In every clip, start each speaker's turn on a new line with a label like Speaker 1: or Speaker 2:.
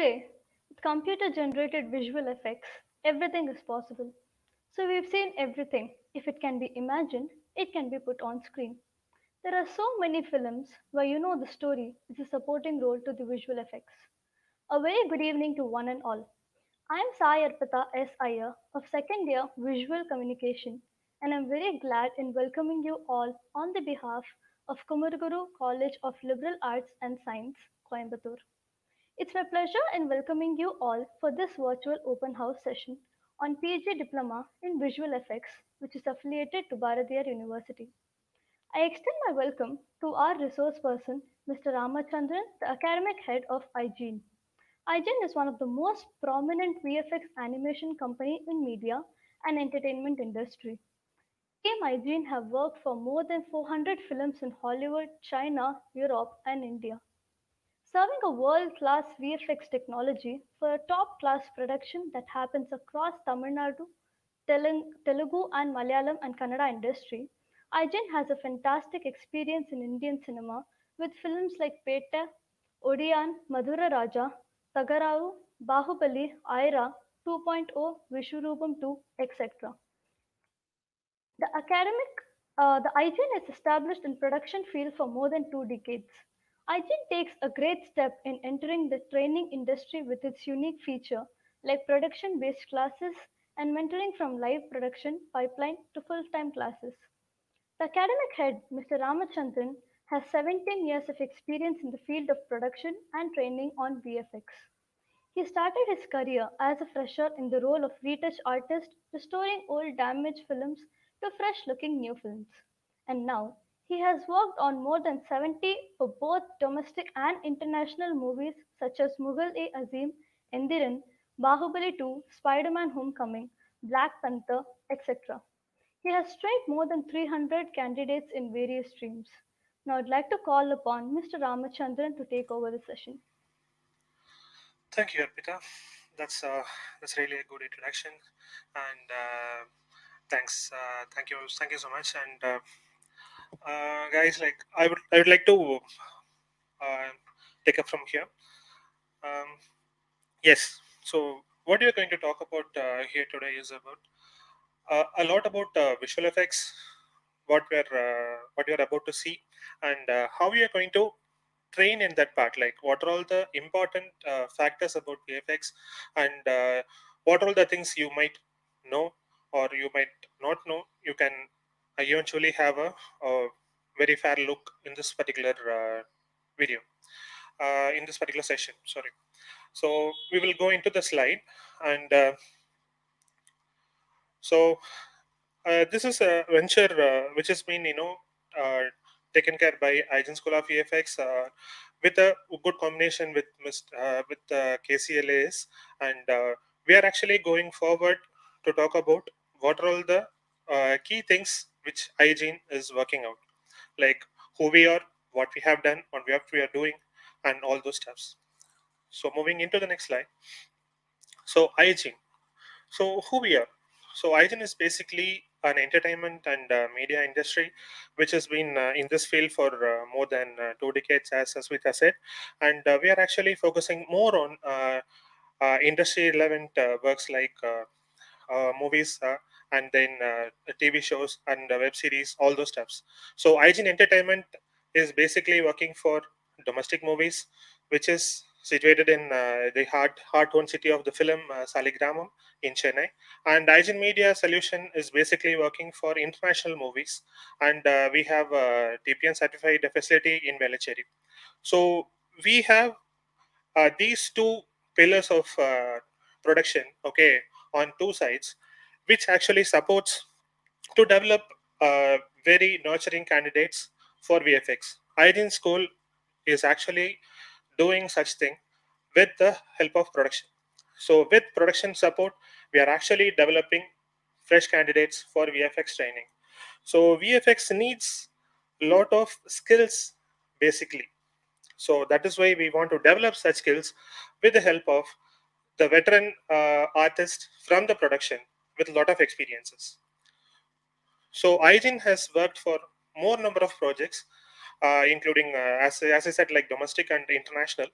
Speaker 1: Today, with computer-generated visual effects, everything is possible. So we've seen everything. If it can be imagined, it can be put on screen. There are so many films where you know the story is a supporting role to the visual effects. A very good evening to one and all. I am Sai Arpita S. Iyer of second year Visual Communication, and I'm very glad in welcoming you all on the behalf of Kumaraguru College of Liberal Arts and Science, Coimbatore. It's my pleasure in welcoming you all for this virtual open house session on PG Diploma in Visual Effects, which is affiliated to Bharatiyar University. I extend my welcome to our resource person, Mr. Ramachandran, the academic head of iGene. iGen is one of the most prominent VFX animation company in media and entertainment industry. Team iGen have worked for more than 400 films in Hollywood, China, Europe, and India, serving a world-class VFX technology for a top-class production that happens across Tamil Nadu, Telugu, and Malayalam and Kannada industry. iGen has a fantastic experience in Indian cinema with films like Petta, Odiyan, Madhura Raja, Tagaravu, Bahubali, Aira, 2.0, Vishurupam 2, etc. The iGen is established in production field for more than 2 decades. iGen takes a great step in entering the training industry with its unique feature like production-based classes and mentoring from live production pipeline to full-time classes. The academic head, Mr. Ramachandran, has 17 years of experience in the field of production and training on VFX. He started his career as a fresher in the role of retouch artist, restoring old damaged films to fresh looking new films. And now, he has worked on more than 70 for both domestic and international movies such as Mughal e Azim, Endiran, Bahubali 2, Spider Man Homecoming, Black Panther, etc. He has trained more than 300 candidates in various streams. Now, I'd like to call upon Mr. Ramachandran to take over the session.
Speaker 2: Thank you, Arpita. That's really a good introduction, and thanks. Thank you so much. And guys, like I would like to uh, take up from here. Um, yes. So what you're going to talk about here today is about a lot about visual effects, what you're about to see, and how we are going to train in that part, like what are all the important factors about VFX, and what are all the things you might know or you might not know. You can eventually have a very fair look in this particular video, in this particular session, sorry. So we will go into the slide, and so this is a venture which has been, uh, taken care by iGen School of VFX, with a good combination with KCLAs, and we are actually going forward to talk about what are all the key things which iGen is working out, like who we are, what we have done, what we are doing, and all those steps. So moving into the next slide. So iGen. So who we are? So iGen is basically an entertainment and media industry which has been in this field for more than 2 decades, as Smita said, and we are actually focusing more on industry relevant works like movies, and then TV shows and web series, all those stuffs. So iGen Entertainment is basically working for domestic movies, which is situated in the heart-owned city of the film, Saligramam in Chennai. And iGen Media Solution is basically working for international movies, and we have a TPN certified facility in Velachery. So we have these two pillars of production, okay, on two sides, which actually supports to develop very nurturing candidates for VFX. iGen School is actually doing such thing with the help of production. So with production support, we are actually developing fresh candidates for VFX training. So VFX needs a lot of skills basically. So that is why we want to develop such skills with the help of the veteran artist from the production with a lot of experiences. So iGen has worked for more number of projects, including, as I said, like domestic and international.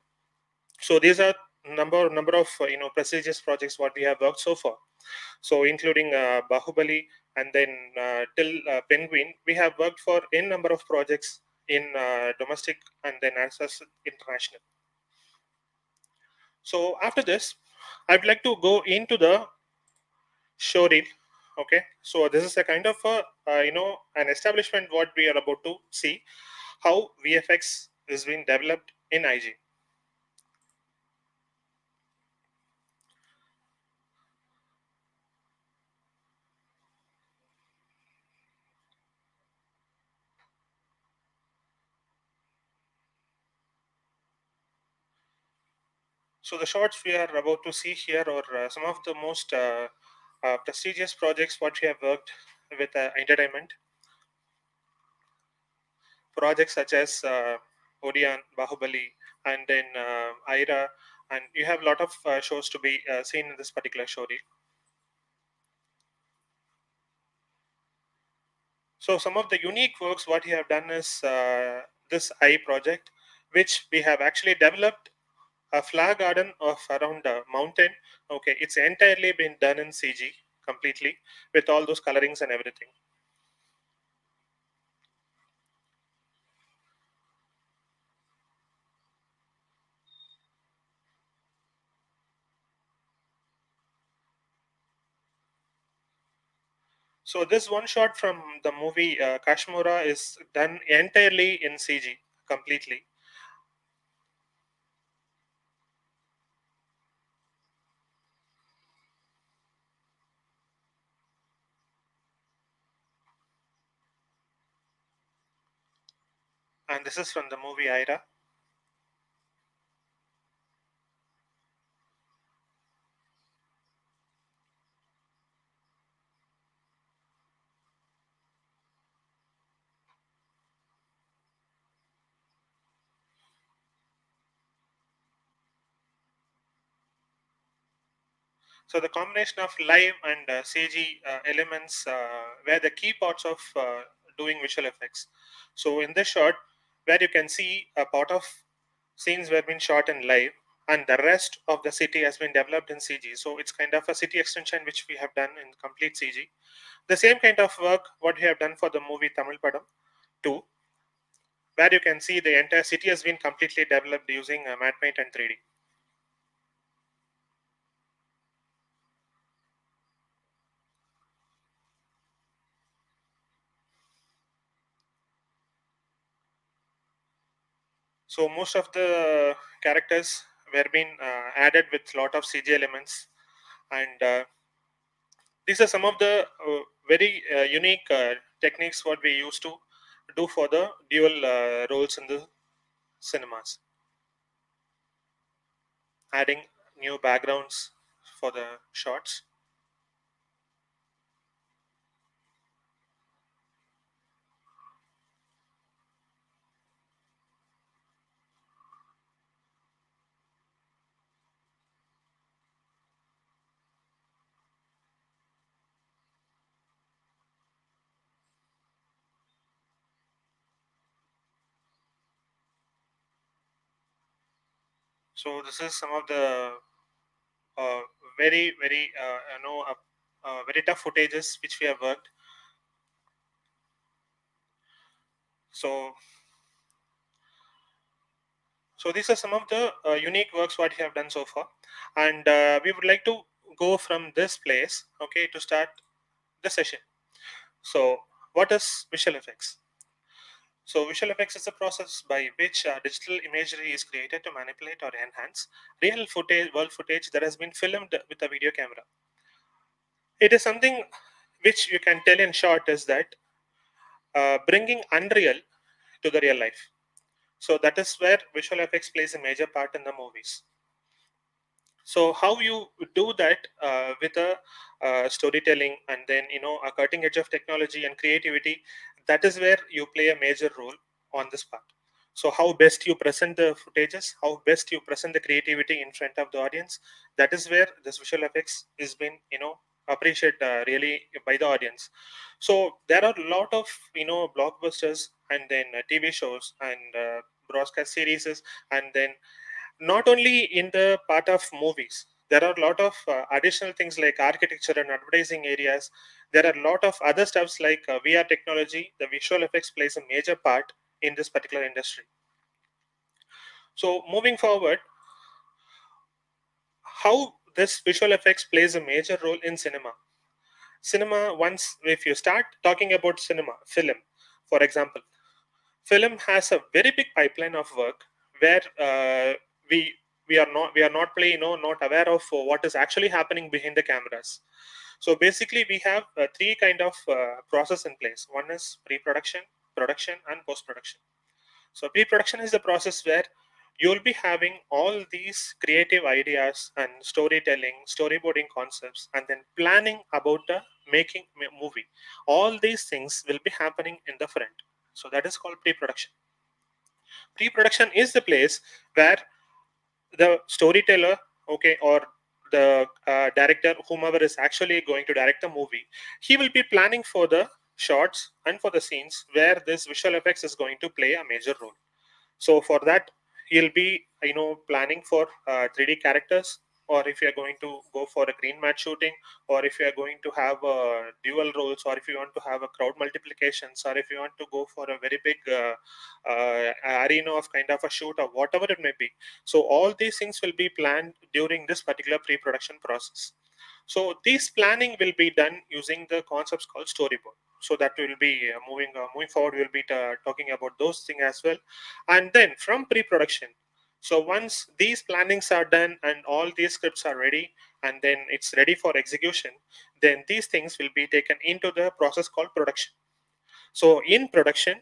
Speaker 2: So these are number of prestigious projects what we have worked so far. So including Bahubali, and then till Penguin, we have worked for n number of projects in domestic and then as well as international. So after this, I'd like to go into the showreel. Okay, so this is a kind of a, an establishment what we are about to see how VFX is being developed in IG. So the shots we are about to see here are some of the most prestigious projects what we have worked with entertainment projects such as Odian, Bahubali, and then Aira, and you have a lot of shows to be seen in this particular show reel. So some of the unique works what we have done is this I project, which we have actually developed a flower garden of around a mountain. Okay, it's entirely been done in CG completely with all those colorings and everything. So this one shot from the movie Kashmura is done entirely in CG completely. And this is from the movie Ira. So the combination of live and CG elements were the key parts of doing visual effects. So in this shot, where you can see a part of scenes were being shot in live, and the rest of the city has been developed in CG. So it's kind of a city extension which we have done in complete CG. The same kind of work what we have done for the movie Tamil Padam 2, where you can see the entire city has been completely developed using matte paint and 3D. So most of the characters were being added with lot of CG elements, and these are some of the very unique techniques what we used to do for the dual roles in the cinemas, adding new backgrounds for the shots. So this is some of the uh, very very tough footages which we have worked. So so these are some of the unique works what we have done so far, and we would like to go from this place, okay, to start the session. So what is visual effects? So visual effects is a process by which digital imagery is created to manipulate or enhance real footage, world footage that has been filmed with a video camera. It is something which you can tell in short is that bringing unreal to the real life. So that is where visual effects plays a major part in the movies. So how you do that with a storytelling, and then a cutting edge of technology and creativity, that is where you play a major role on this part. So how best you present the footages, how best you present the creativity in front of the audience, that is where this visual effects is been appreciated really by the audience. So there are a lot of blockbusters, and then TV shows, and broadcast series, and then Not only in the part of movies, there are a lot of additional things like architecture and advertising areas. There are a lot of other stuffs like VR technology. The visual effects plays a major part in this particular industry. So moving forward, how this visual effects plays a major role in cinema. Cinema, once if you start talking about cinema, film, for example, film has a very big pipeline of work where we we are not play not aware of what is actually happening behind the cameras. So basically we have three kind of process in place. One is pre-production, production, and post-production. So pre-production is the process where you'll be having all these creative ideas and storytelling, storyboarding concepts, and then planning about the making movie. All these things will be happening in the front. So that is called pre-production. Pre-production is the place where the storyteller, okay, or the director, whomever is actually going to direct the movie, he will be planning for the shots and for the scenes where this visual effects is going to play a major role. So for that, you'll be planning for 3D characters, or if you are going to go for a green mat shooting, or if you are going to have dual roles, or if you want to have a crowd multiplications, or if you want to go for a very big arena of kind of a shoot or whatever it may be. So all these things will be planned during this particular pre-production process. So this planning will be done using the concepts called storyboard. So that will be moving forward. We'll be talking about those things as well. And then from pre-production, so once these plannings are done and all these scripts are ready, and then it's ready for execution, then these things will be taken into the process called production. So in production,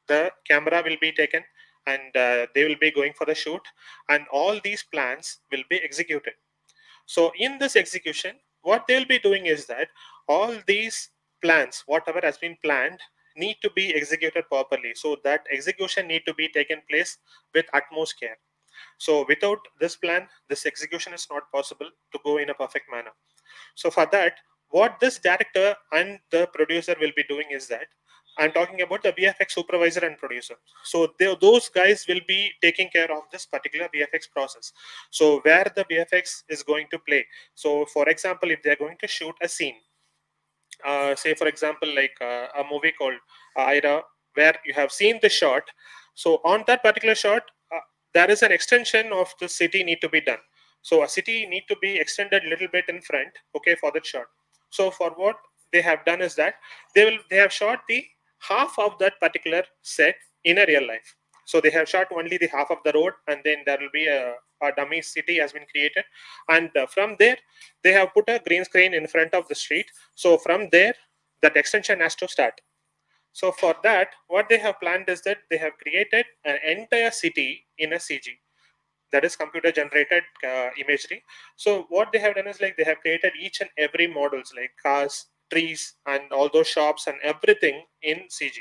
Speaker 2: the camera will be taken, and they will be going for the shoot, and all these plans will be executed. So in this execution, what they'll be doing is that all these plans, whatever has been planned, need to be executed properly. So that execution need to be taken place with utmost care. So without this plan, this execution is not possible to go in a perfect manner. So for that, what this director and the producer will be doing is that I'm talking about the VFX supervisor and producer. So those guys will be taking care of this particular VFX process. So where the VFX is going to play. So for example, if they're going to shoot a scene, say for example like a movie called Ira, where you have seen the shot. So on that particular shot, there is an extension of the city need to be done. So a city need to be extended a little bit in front, okay, for that shot. So for what they have done is that they have shot the half of that particular set in a real life. So they have shot only the half of the road, and then there will be a dummy city has been created, and from there they have put a green screen in front of the street. So from there, that extension has to start. So for that, what they have planned is that they have created an entire city in a CG, that is computer generated imagery. So what they have done is like they have created each and every models like cars, trees, and all those shops and everything in CG.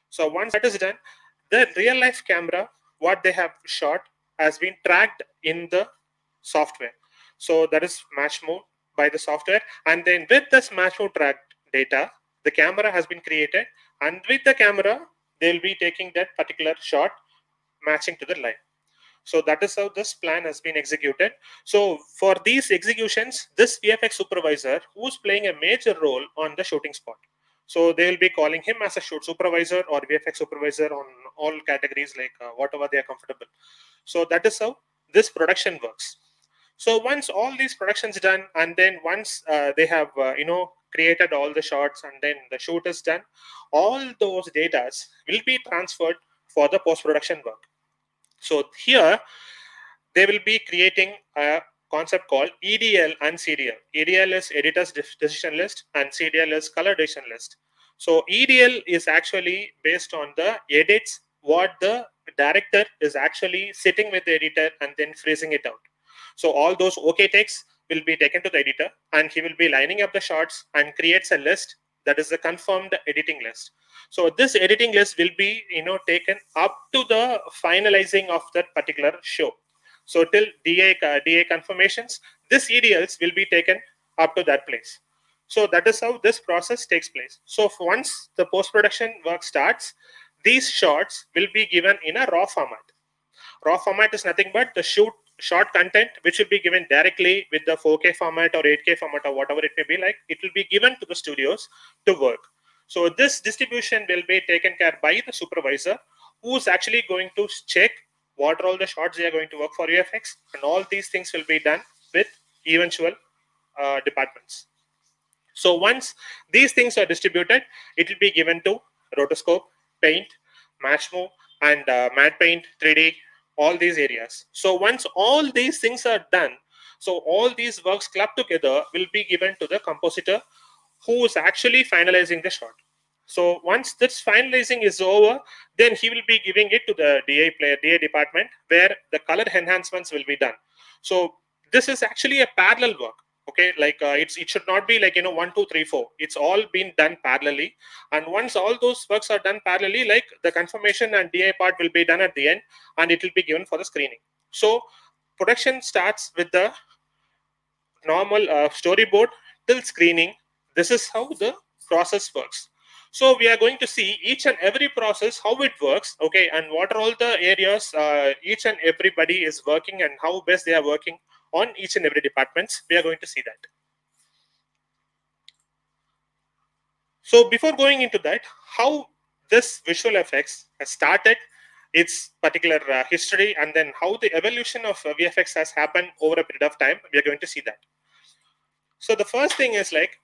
Speaker 2: So once that is done, the real life camera, what they have shot, has been tracked in the software. So that is match mode by the software, and then with this match mode tracked data, the camera has been created, and with the camera, they'll be taking that particular shot matching to the line. So that is how this plan has been executed. So for these executions, this VFX supervisor, who's playing a major role on the shooting spot. So they will be calling him as a shoot supervisor or VFX supervisor on all categories, like whatever they are comfortable. So that is how this production works. So once all these productions done, and then once they have created all the shots, and then the shoot is done, all those data will be transferred for the post production work. So here they will be creating a concept called EDL and CDL. EDL is editor's decision list, and CDL is color decision list. So EDL is actually based on the edits what the director is actually sitting with the editor and then freezing it out. So all those OK takes will be taken to the editor, and he will be lining up the shots and creates a list that is the confirmed editing list. So this editing list will be taken up to the finalizing of that particular show. So till DA confirmations, this EDLs will be taken up to that place. So that is how this process takes place. So once the post production work starts, these shots will be given in a raw format. raw format is nothing but the short content which will be given directly with the 4K format or 8K format or whatever it may be like. It will be given to the studios to work. So this distribution will be taken care by the supervisor, who's actually going to check what are all the shots they are going to work for VFX, and all these things will be done with eventual departments. So once these things are distributed, it will be given to rotoscope, paint, matchmo, and matte paint, 3D, all these areas. So once all these things are done, so all these works clubbed together will be given to the compositor, who is actually finalizing the shot. So once this finalizing is over, then he will be giving it to the DA department, where the color enhancements will be done. So this is actually a parallel work. Okay, like it should not be like 1 2 3 4. It's all been done parallelly, and once all those works are done parallelly, like the confirmation and DA part will be done at the end, and it will be given for the screening. So production starts with the normal storyboard till screening. This is how the process works. So we are going to see each and every process, how it works, okay, and what are all the areas each and everybody is working, and how best they are working on each and every departments. We are going to see that. So before going into that, how this visual effects has started, its particular history, and then how the evolution of VFX has happened over a period of time, we are going to see that. So the first thing is like,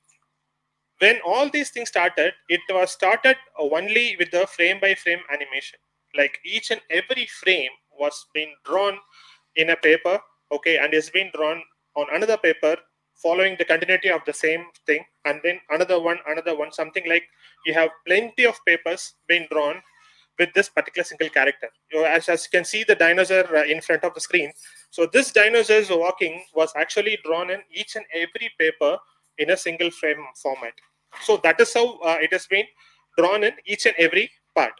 Speaker 2: when all these things started, it was started only with the frame by frame animation. Like each and every frame was being drawn in a paper, okay, and is being drawn on another paper, following the continuity of the same thing, and then another one, something like you have plenty of papers being drawn with this particular single character. As you can see the dinosaur in front of the screen. So this dinosaur's walking was actually drawn in each and every paper in a single frame format. So that is how it has been drawn in each and every part.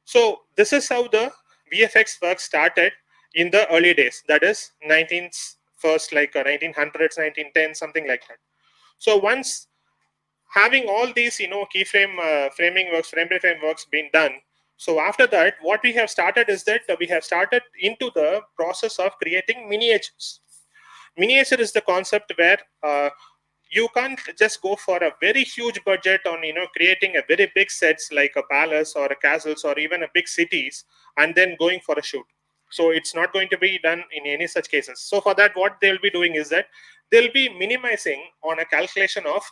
Speaker 2: So this is how the VFX work started in the early days. That is 19th first, like 1900s, 1910, something like that. So once having all these keyframe framing works, frame by frame works being done, so after that, what we have started is that we have started into the process of creating miniatures. Miniature is the concept where you can't just go for a very huge budget on creating a very big sets like a palace or a castles or even a big cities and then going for a shoot. So it's not going to be done in any such cases. So for that, what they'll be doing is that they'll be minimizing on a calculation of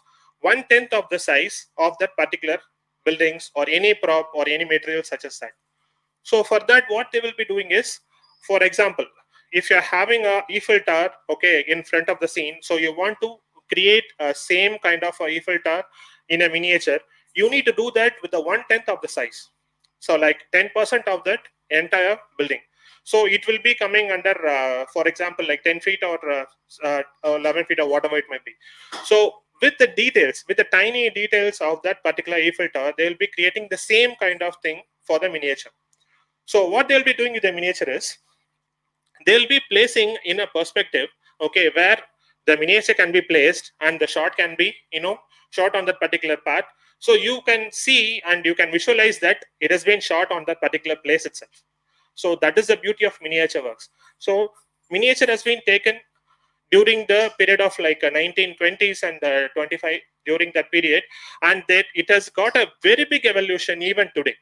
Speaker 2: 1/10 of the size of that particular buildings or any prop or any material such as that. So for that, what they will be doing is, for example, if you're having a Eiffel Tower, okay, in front of the scene, so you want to create a same kind of a Eiffel Tower in a miniature, you need to do that with the 1/10 of the size. So like 10% of that entire building. So it will be coming under, for example, like 10 feet or 11 feet or whatever it might be. So with the details, with the tiny details of that particular Eiffel Tower, they will be creating the same kind of thing for the miniature. So what they'll be doing with the miniature is, they'll be placing in a perspective, okay, where the miniature can be placed and the shot can be shot on that particular part. So you can see and you can visualize that it has been shot on that particular place itself. So that is the beauty of miniature works. So miniature has been taken during the period of like 1920s and 25, during that period, and that it has got a very big evolution even today.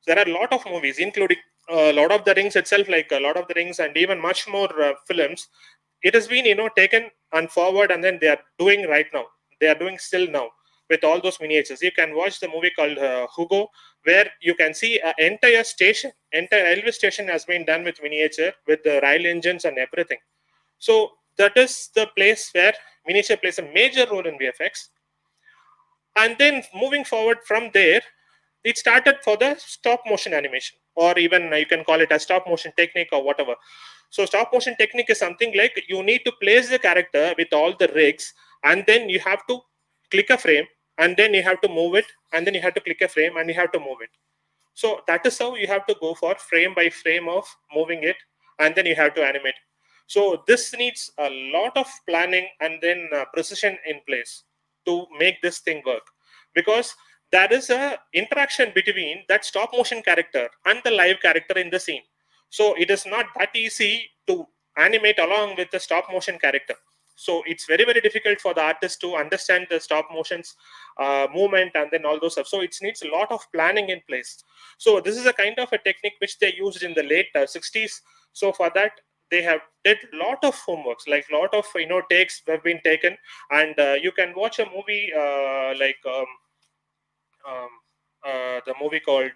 Speaker 2: There are a lot of movies, including Lord of the Rings itself, like Lord of the Rings, and even much more films. It has been taken and forward, and then they are doing right now. They are doing still now with all those miniatures. You can watch the movie called Hugo, where you can see an entire station, entire railway station has been done with miniature, with the rail engines and everything. So that is the place where miniature plays a major role in VFX. And then moving forward from there, it started for the stop motion animation, or even you can call it a stop motion technique or whatever. So stop motion technique is something like you need to place the character with all the rigs, and then you have to click a frame, and then you have to move it, and then you have to click a frame and you have to move it. So that is how you have to go for frame by frame of moving it, and then you have to animate. So this needs a lot of planning and then precision in place to make this thing work, because there is a interaction between that stop motion character and the live character in the scene. So it is not that easy to animate along with the stop motion character. So it's very, very difficult for the artist to understand the stop motions movement and then all those stuff. So it needs a lot of planning in place. So this is a kind of a technique which they used in the late 60s. So for that, they have did lot of homeworks, like lot of takes have been taken, and you can watch a movie um, the movie called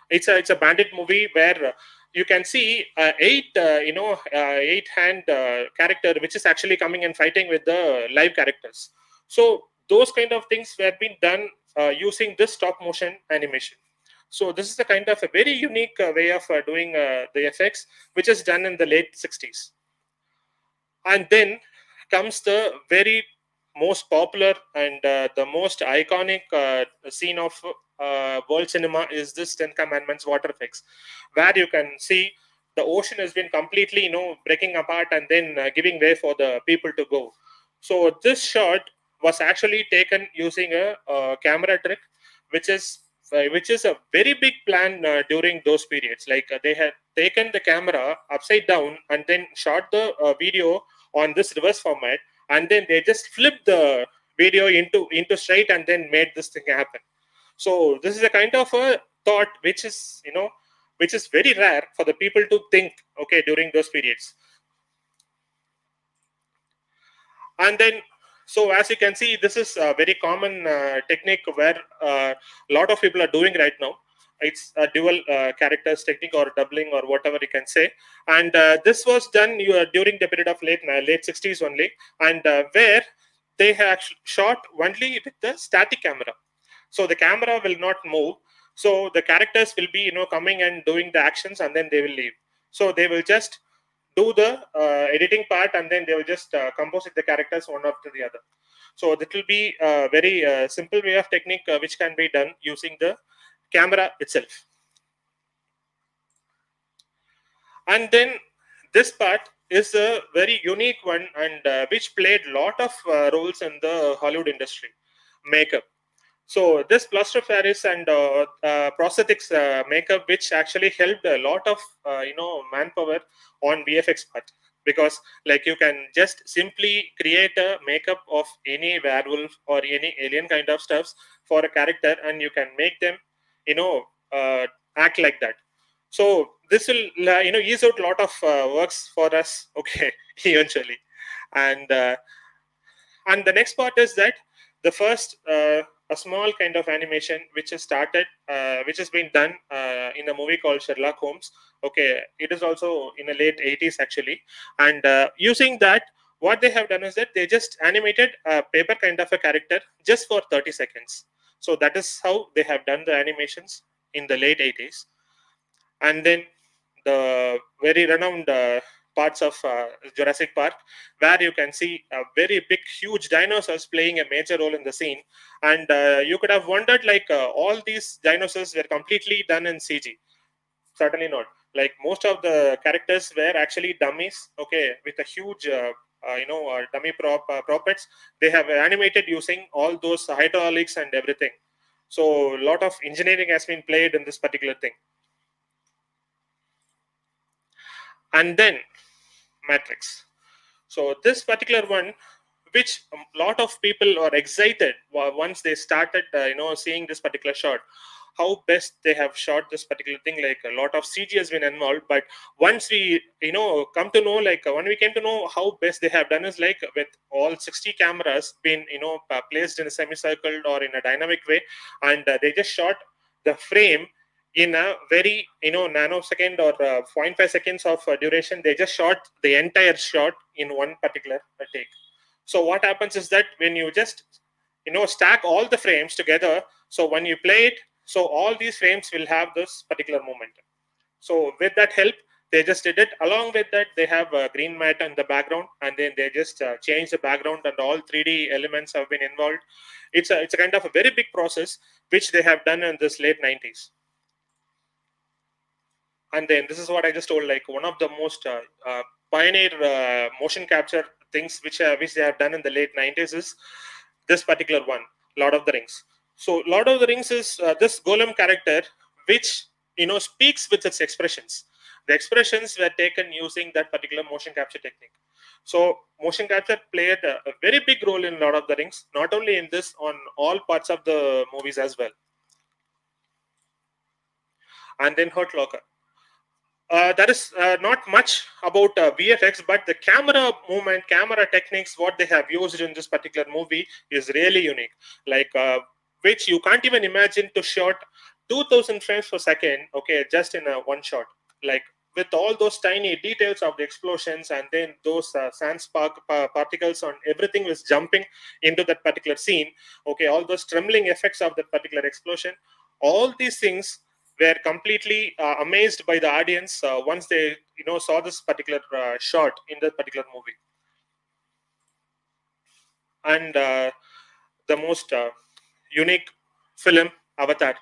Speaker 2: it's a bandit movie where you can see eight hand character which is actually coming and fighting with the live characters. So those kind of things were being done using this stop motion animation. So this is the kind of a very unique way of doing the effects, which is done in the late 60s. And then comes the very most popular and the most iconic scene of world cinema is this Ten Commandments water effects, where you can see the ocean has been completely breaking apart and then giving way for the people to go. So this shot was actually taken using a camera trick, which is which is a very big plan during those periods. Like they had taken the camera upside down and then shot the video on this reverse format, and then they just flipped the video into straight and then made this thing happen. So this is a kind of a thought which is which is very rare for the people to think, okay, during those periods. And then, so as you can see, this is a very common technique where a lot of people are doing right now. It's a dual characters technique or doubling or whatever you can say. And this was done during the period of late 60s only, and where they have shot only with the static camera. So the camera will not move. So the characters will be coming and doing the actions, and then they will leave. So they will just do the editing part, and then they will just composite the characters one after the other. So that will be a very simple way of technique which can be done using the camera itself. And then this part is a very unique one, and which played lot of roles in the Hollywood industry: makeup. So this plaster of Paris and prosthetics makeup, which actually helped a lot of manpower on VFX part, because like you can just simply create a makeup of any werewolf or any alien kind of stuffs for a character, and you can make them you know act like that. So this will ease out a lot of works for us, okay, eventually. And the next part is that the first a small kind of animation which has started which has been done in a movie called Sherlock Holmes. Okay, it is also in the late 80s actually. And using that, what they have done is that they just animated a paper kind of a character just for 30 seconds. So that is how they have done the animations in the late 80s. And then the very renowned parts of Jurassic Park, where you can see a very big, huge dinosaurs playing a major role in the scene. And you could have wondered, like, all these dinosaurs were completely done in CG. Certainly not. Like, most of the characters were actually dummies, okay, with a huge dummy proppets. They have animated using all those hydraulics and everything. So a lot of engineering has been played in this particular thing. And then Matrix. So this particular one, which a lot of people are excited once they started seeing this particular shot, how best they have shot this particular thing. Like, a lot of CG has been involved, but once we come to know, like, when we came to know how best they have done is, like, with all 60 cameras being placed in a semicircle or in a dynamic way, and they just shot the frame in a very nanosecond or 0.5 seconds of duration. They just shot the entire shot in one particular take. So what happens is that when you just stack all the frames together, so when you play it, so all these frames will have this particular momentum. So with that help, they just did it. Along with that, they have a green mat in the background, and then they just change the background, and all 3D elements have been involved. It's a kind of a very big process which they have done in this late 90s. And then this is what I just told, like, one of the most pioneer motion capture things which they have done in the late 90s is this particular one, Lord of the Rings. So Lord of the Rings is this golem character which speaks with its expressions. The expressions were taken using that particular motion capture technique. So motion capture played a very big role in Lord of the Rings, not only in this, on all parts of the movies as well. And then Hurt Locker. That is not much about VFX, but the camera movement, camera techniques, what they have used in this particular movie is really unique. Like which you can't even imagine to shot 2,000 frames per second. Okay, just in a one shot. Like with all those tiny details of the explosions, and then those sand spark particles on everything was jumping into that particular scene. Okay, all those trembling effects of that particular explosion. All these things were completely amazed by the audience once they saw this particular shot in that particular movie. And the most unique film, Avatar.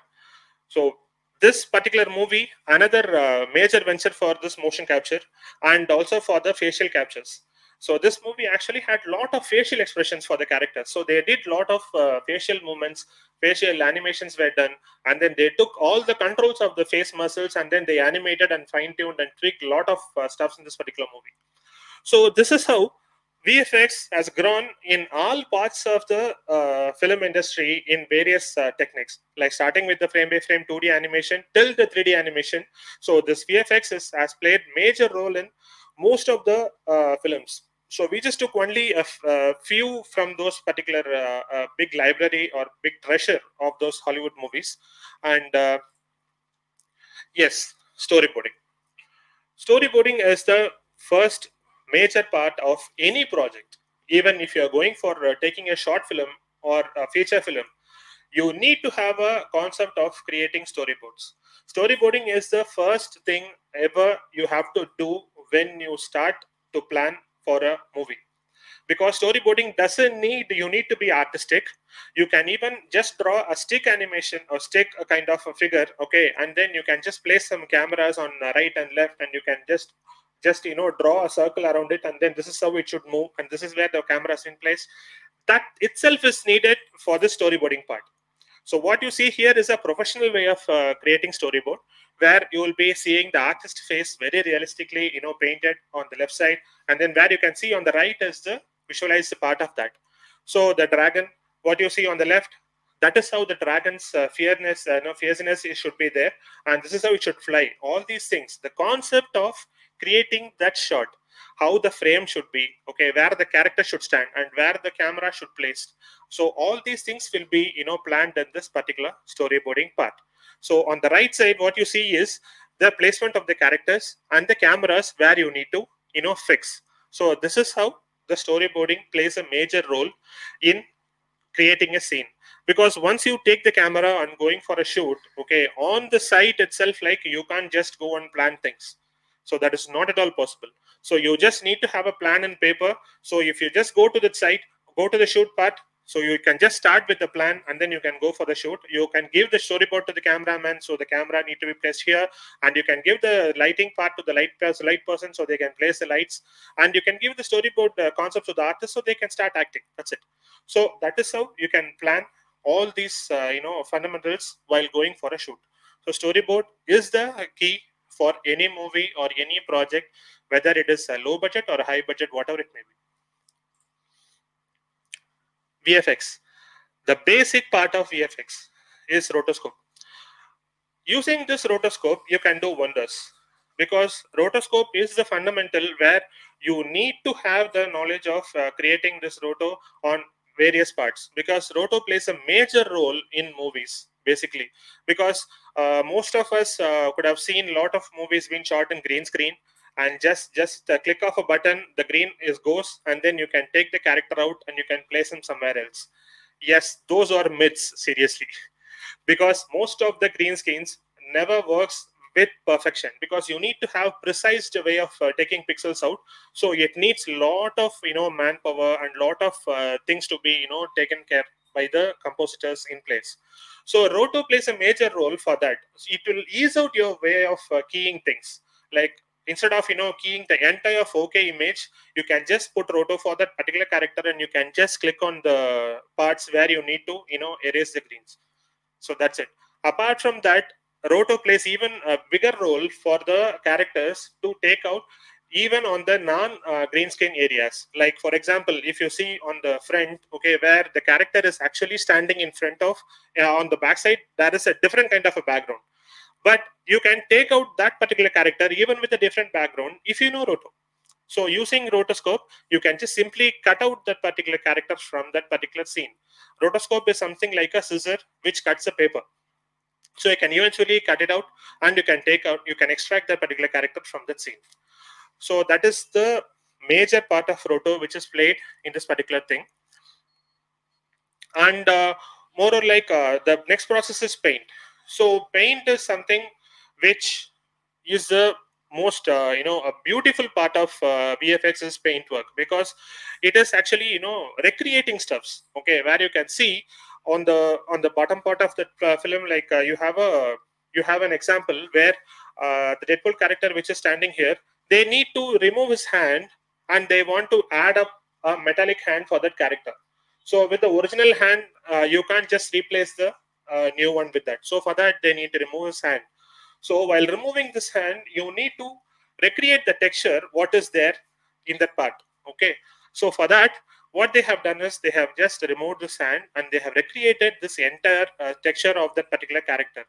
Speaker 2: So this particular movie, another major venture for this motion capture and also for the facial captures. So this movie actually had a lot of facial expressions for the characters. So they did a lot of facial movements, facial animations were done, and then they took all the controls of the face muscles and then they animated and fine-tuned and tweaked a lot of stuffs in this particular movie. So this is how VFX has grown in all parts of the film industry in various techniques, like starting with the frame-by-frame 2D animation till the 3D animation. So this VFX has played major role in most of the films. So we just took only a few from those particular big library or big treasure of those Hollywood movies. And yes, storyboarding. Storyboarding is the first major part of any project. Even if you are going for taking a short film or a feature film, you need to have a concept of creating storyboards. Storyboarding is the first thing ever you have to do when you start to plan for a movie, because storyboarding doesn't need you need to be artistic. You can even just draw a stick animation or stick a kind of a figure, okay, and then you can just place some cameras on right and left, and you can just draw a circle around it, and then this is how it should move, and this is where the camera is in place. That itself is needed for the storyboarding part. So what you see here is a professional way of creating storyboard, where you will be seeing the artist face very realistically, painted on the left side, and then where you can see on the right is the visualized part of that. So the dragon, what you see on the left, that is how the dragon's fierceness should be there, and this is how it should fly. All these things, the concept of creating that shot, how the frame should be, okay, where the character should stand and where the camera should place. So all these things will be planned in this particular storyboarding part. So on the right side, what you see is the placement of the characters and the cameras where you need to fix. So this is how the storyboarding plays a major role in creating a scene. Because once you take the camera and going for a shoot, okay, on the site itself, like, you can't just go and plan things. So that is not at all possible. So you just need to have a plan and paper. So if you just go to the site, go to the shoot part, so you can just start with the plan and then you can go for the shoot. You can give the storyboard to the cameraman, so the camera need to be placed here, and you can give the lighting part to the light person, so they can place the lights, and you can give the storyboard concepts to the artist so they can start acting. That's it. So that is how you can plan all these fundamentals while going for a shoot. So storyboard is the key for any movie or any project, whether it is a low budget or a high budget, whatever it may be. VFX. The basic part of VFX is rotoscope. Using this rotoscope, you can do wonders, because rotoscope is the fundamental where you need to have the knowledge of creating this roto on various parts, because roto plays a major role in movies, basically, because most of us could have seen a lot of movies being shot in green screen, and just click of a button, the green is goes, and then you can take the character out and you can place him somewhere else. Yes, those are myths, seriously. Because most of the green screens never works with perfection, because you need to have precise way of taking pixels out. So it needs a lot of manpower and lot of things to be taken care by the compositors in place. So roto plays a major role for that. It will ease out your way of keying things. Like, instead of keying the entire 4K image, you can just put roto for that particular character, and you can just click on the parts where you need to erase the greens. So that's it. Apart from that, roto plays even a bigger role for the characters to take out even on the non green screen areas. Like for example, if you see on the front, okay, where the character is actually standing in front of, on the backside there is a different kind of a background, but you can take out that particular character even with a different background if you know roto. So using rotoscope, you can just simply cut out that particular character from that particular scene. Rotoscope is something like a scissor which cuts a paper. So you can eventually cut it out, and you can extract that particular character from that scene. So that is the major part of roto which is played in this particular thing. And more or like the next process is paint. So paint is something which is the most a beautiful part of VFX is paint work, because it is actually recreating stuffs, okay, where you can see on the bottom part of the film, like you have an example where the Deadpool character which is standing here, they need to remove his hand and they want to add up a metallic hand for that character. So with the original hand, you can't just replace the new one with that. So for that, they need to remove his hand. So while removing this hand, you need to recreate the texture, what is there in that part. Okay. So for that, what they have done is they have just removed this hand and they have recreated this entire texture of that particular character.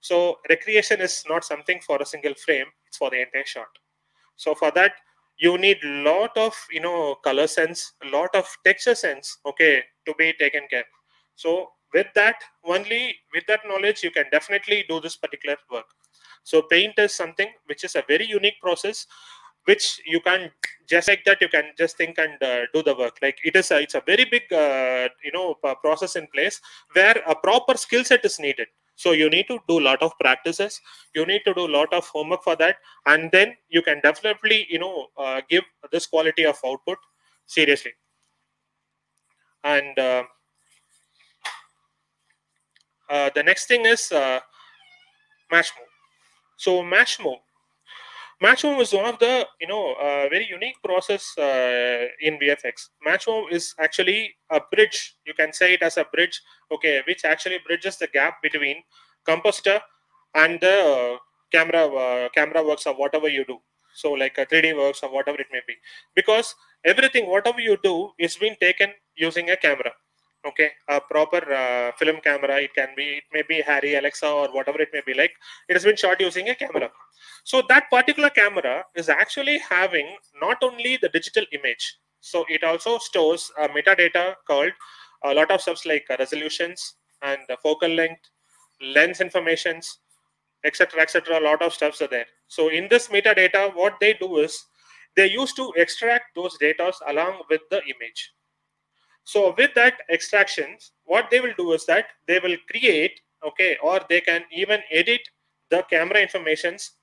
Speaker 2: So recreation is not something for a single frame, it's for the entire shot. So for that, you need lot of color sense, lot of texture sense, okay, to be taken care. So with that, only with that knowledge, you can definitely do this particular work. So paint is something which is a very unique process, which you can just like that, you can just think and do the work. Like it's a very big process in place where a proper skill set is needed. So you need to do a lot of practices, you need to do a lot of homework for that, and then you can definitely give this quality of output seriously. And the next thing is match move. So match move is one of the very unique process in VFX. Match move is actually a bridge. You can say it as a bridge, okay, which actually bridges the gap between compositor and the camera works or whatever you do. So like a 3D works or whatever it may be, because everything whatever you do is being taken using a camera. Okay, a proper film camera. It may be Harry, Alexa, or whatever it may be. Like it has been shot using a camera. So that particular camera is actually having not only the digital image, so it also stores metadata called a lot of stuff like resolutions and focal length, lens informations, etc., etc. A lot of stuffs are there. So in this metadata, what they do is they used to extract those data along with the image. So with that extractions, what they will do is that they will create, okay, or they can even edit the camera informations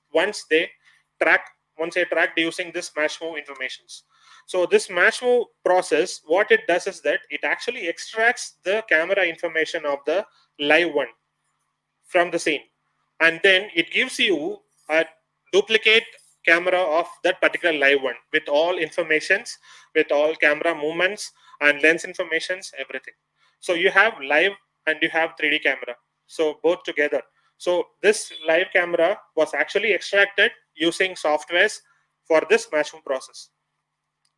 Speaker 2: track once they tracked using this match move informations. So this match move process, what it does is that it actually extracts the camera information of the live one from the scene, and then it gives you a duplicate camera of that particular live one with all informations, with all camera movements and lens informations, everything. So you have live and you have 3D camera, so both together. So this live camera was actually extracted using softwares for this matching process.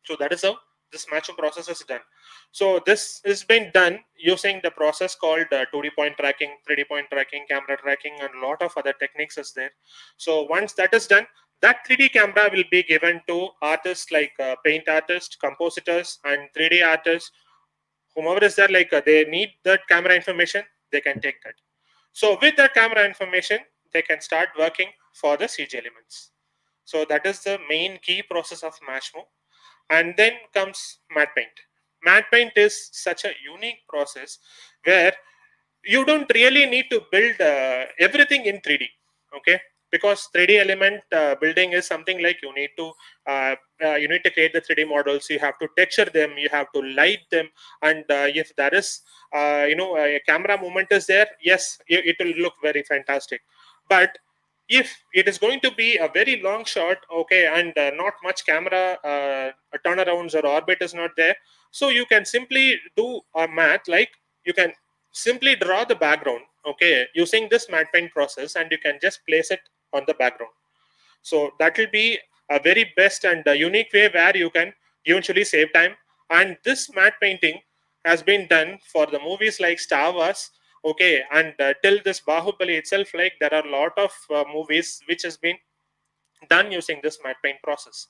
Speaker 2: So that is how this matching process is done. So this is being done using the process called 2D point tracking, 3D point tracking, camera tracking, and a lot of other techniques is there. So once that is done, that 3D camera will be given to artists like paint artists, compositors, and 3D artists, whomever is there. Like they need that camera information, they can take that. So with that camera information, they can start working for the CG elements. So that is the main key process of Matchmo. And then comes matte paint. Matte paint is such a unique process where you don't really need to build everything in 3D, okay, because 3D element building is something like you need to create the 3D models, you have to texture them, you have to light them, and if there is a camera movement is there, yes, it will look very fantastic. But if it is going to be a very long shot, okay, and not much camera turnarounds or orbit is not there, so you can simply do a math, like you can simply draw the background, okay, using this matte paint process, and you can just place it on the background. So that will be a very best and unique way where you can eventually save time. And this matte painting has been done for the movies like Star Wars, okay, and till this Bahubali itself, like there are a lot of movies which has been done using this matte paint process.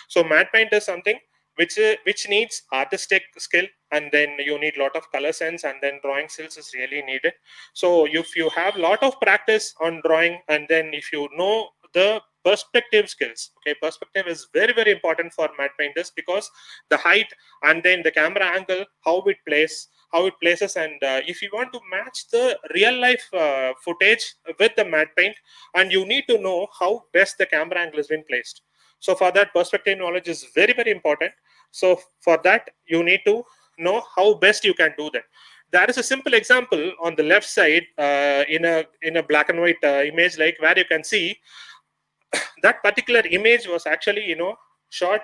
Speaker 2: So matte paint is something which needs artistic skill, and then you need lot of color sense, and then drawing skills is really needed. So if you have lot of practice on drawing, and then if you know the perspective skills, okay, perspective is very very important for matte painters, because the height and then the camera angle, how it places, and if you want to match the real life footage with the matte paint, and you need to know how best the camera angle has been placed. So for that, perspective knowledge is very very important. So for that, you need to know how best you can do that. There is a simple example on the left side, in a black and white image, like where you can see that particular image was actually shot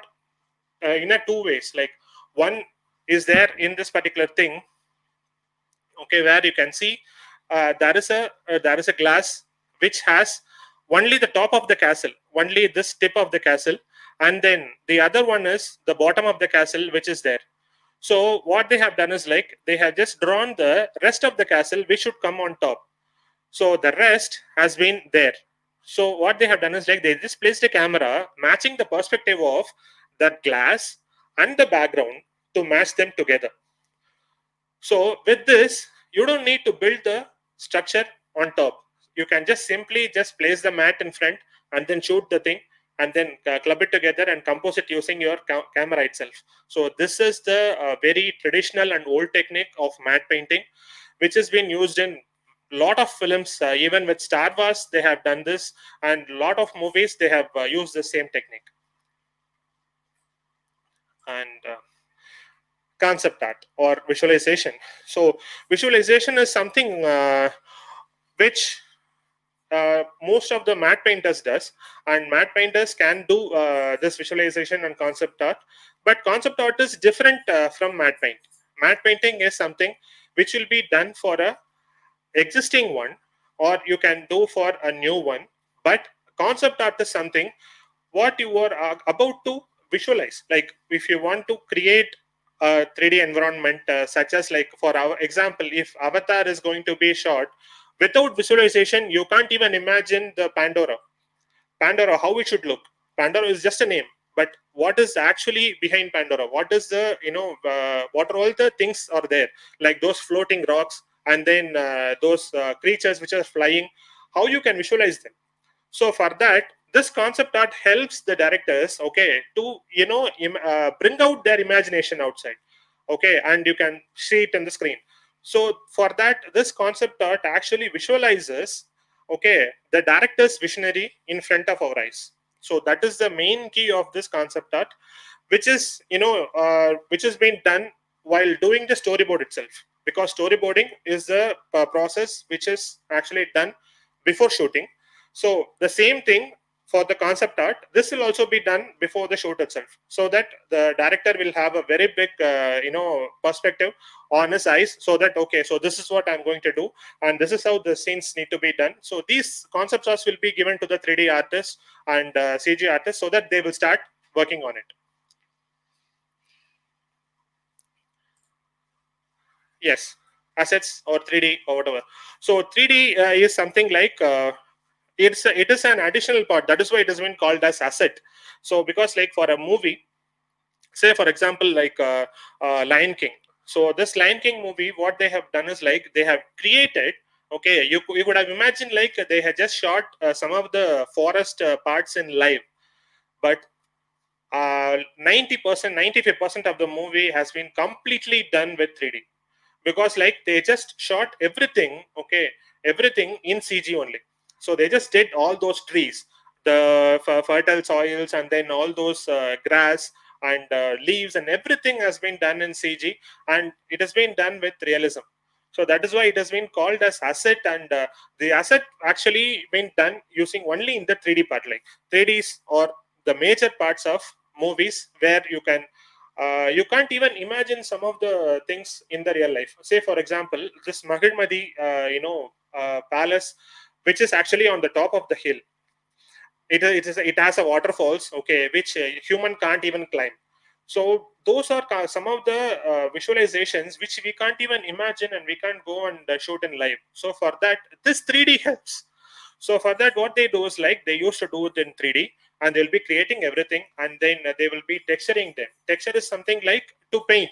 Speaker 2: in a two ways. Like one is there in this particular thing, okay, where you can see there is a glass which has only the top of the castle, only this tip of the castle, and then the other one is the bottom of the castle which is there. So what they have done is, like, they have just drawn the rest of the castle which should come on top. So the rest has been there. So what they have done is, like, they just placed a camera matching the perspective of that glass and the background to match them together. So with this, you don't need to build the structure on top. You can just simply just place the mat in front and then shoot the thing, and then club it together and compose it using your camera itself. So this is the very traditional and old technique of matte painting, which has been used in lot of films. Even with Star Wars, they have done this, and lot of movies they have used the same technique. And concept art or visualization. So visualization is something which most of the matte painters does, and matte painters can do this visualization and concept art. But concept art is different from matte paint. Matte painting is something which will be done for a existing one, or you can do for a new one. But concept art is something what you are about to visualize. Like if you want to create a 3D environment, such as, like, for our example, if Avatar is going to be shot, without visualization you can't even imagine the Pandora, how it should look. Pandora is just a name, but what is actually behind Pandora? What is the, what are all the things are there? Like those floating rocks, and then those creatures which are flying. How you can visualize them? So for that, this concept art helps the directors, okay, to bring out their imagination outside, okay, and you can see it in the screen. So for that, this concept art actually visualizes, okay, the director's visionary in front of our eyes. So that is the main key of this concept art, which is which has been done while doing the storyboard itself, because storyboarding is the process which is actually done before shooting. So the same thing for the concept art, this will also be done before the shoot itself, so that the director will have a very big perspective on his eyes, so that, okay, so this is what I'm going to do, and this is how the scenes need to be done. So these concept arts will be given to the 3D artists and CG artists, so that they will start working on it. Yes, assets or 3D or whatever. So 3D is something like it is an additional part. That is why it has been called as asset. So because, like, for a movie, say for example, like Lion King. So this Lion King movie, what they have done is, like, they have created, okay, you could have imagined, like, they had just shot some of the forest parts in live, but 90%, 95% of the movie has been completely done with 3D, because, like, they just shot everything, okay, everything in CG only. So they just did all those trees, the fertile soils, and then all those grass and leaves, and everything has been done in CG, and it has been done with realism. So that is why it has been called as asset, and the asset actually been done using only in the 3D part. Like 3Ds or the major parts of movies where you can You can't even imagine some of the things in the real life. Say, for example, this Mahidmadi, palace, which is actually on the top of the hill. It has a waterfalls, okay, which human can't even climb. So those are some of the visualizations which we can't even imagine, and we can't go and shoot in live. So for that, this 3D helps. So for that, what they do is like they used to do it in 3D, and they'll be creating everything, and then they will be texturing them. Texture is something like to paint.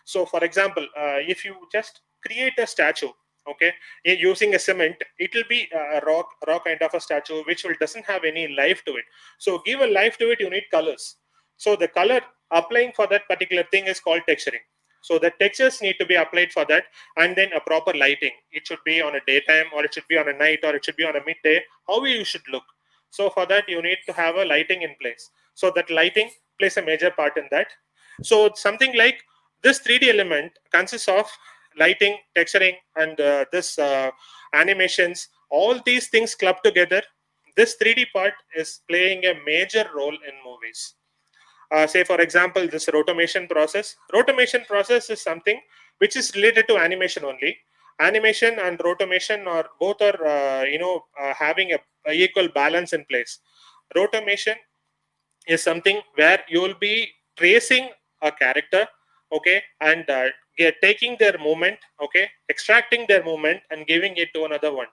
Speaker 2: So for example, if you just create a statue, okay, using a cement, it will be a raw kind of a statue which will doesn't have any life to it. So give a life to it, you need colors. So the color applying for that particular thing is called texturing. So the textures need to be applied for that, and then a proper lighting. It should be on a daytime, or it should be on a night, or it should be on a midday, how you should look. So for that, you need to have a lighting in place. So that lighting plays a major part in that. So something like this 3D element consists of lighting, texturing, and this animations. All these things club together. This 3D part is playing a major role in movies. Say, for example, this rotomation process. Rotomation process is something which is related to animation only. Animation and rotomation are both are having a equal balance in place. Rotomation is something where you will be tracing a character, okay, and taking their movement, okay, extracting their movement and giving it to another one.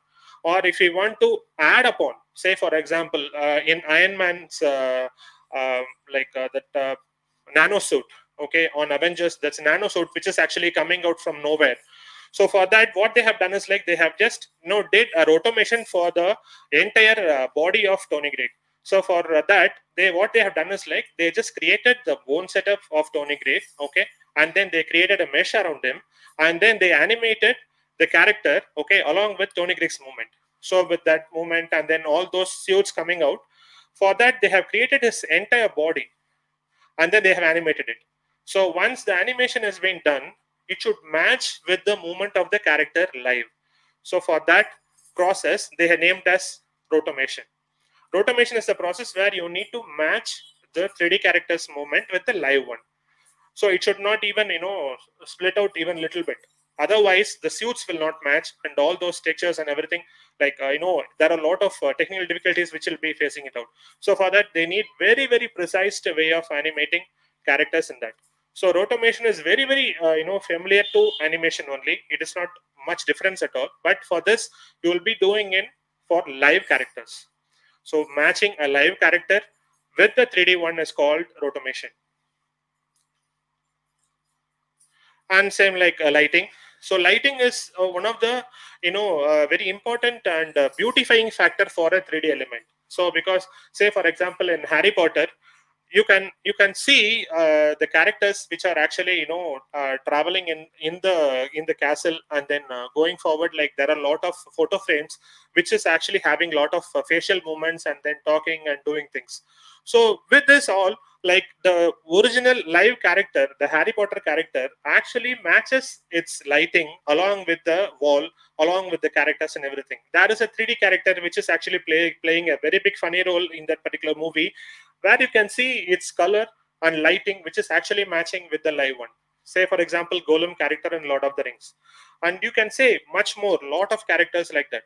Speaker 2: Or if you want to add upon, say for example, in Iron Man's that nano suit, okay, on Avengers, that's a nano suit which is actually coming out from nowhere. So for that, what they have done is like they have just did a rotomation for the entire body of Tony Gray. So for that, what they have done is like they just created the bone setup of Tony Gray, okay, and then they created a mesh around him, and then they animated the character, okay, along with Tony Gray's movement. So with that movement and then all those suits coming out, for that they have created his entire body, and then they have animated it. So once the animation has been done, it should match with the movement of the character live. So for that process, they have named as rotomation. Rotomation is the process where you need to match the 3D character's movement with the live one. So it should not even split out even a little bit. Otherwise the suits will not match, and all those textures and everything, like there are a lot of technical difficulties which will be facing it out. So for that, they need very very precise way of animating characters in that. So rotomation is very very familiar to animation only. It is not much difference at all, but for this you will be doing in for live characters. So matching a live character with the 3D one is called rotomation. And same like lighting. So lighting is one of the very important and beautifying factor for a 3D element. So because say for example in Harry Potter, you can see the characters which are actually traveling in the castle, and then going forward, like there are a lot of photo frames which is actually having a lot of facial movements and then talking and doing things. So with this all, like the original live character, the Harry Potter character actually matches its lighting along with the wall, along with the characters and everything. That is a 3D character which is actually playing a very big funny role in that particular movie, where you can see its color and lighting which is actually matching with the live one. Say for example, Golem character in Lord of the Rings, and you can say much more, lot of characters like that.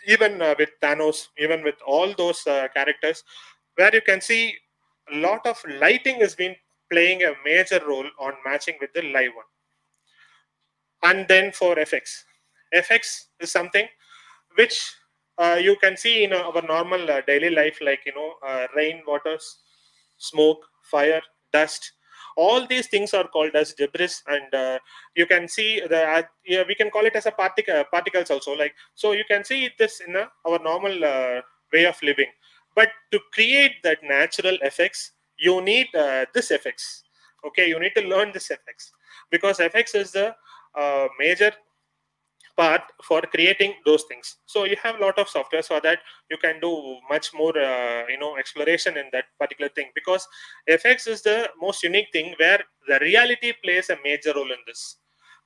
Speaker 2: Even with Thanos, even with all those characters, where you can see a lot of lighting has been playing a major role on matching with the live one. And then for FX, FX is something which you can see in our normal daily life, like rain, waters, smoke, fire, dust. All these things are called as debris, and you can see the yeah, we can call it as a particles also. Like so, you can see this in our normal way of living. But to create that natural effects, you need this effects. Okay, you need to learn this effects, because FX is the major part for creating those things. So you have a lot of software so that you can do much more exploration in that particular thing, because FX is the most unique thing where the reality plays a major role in this.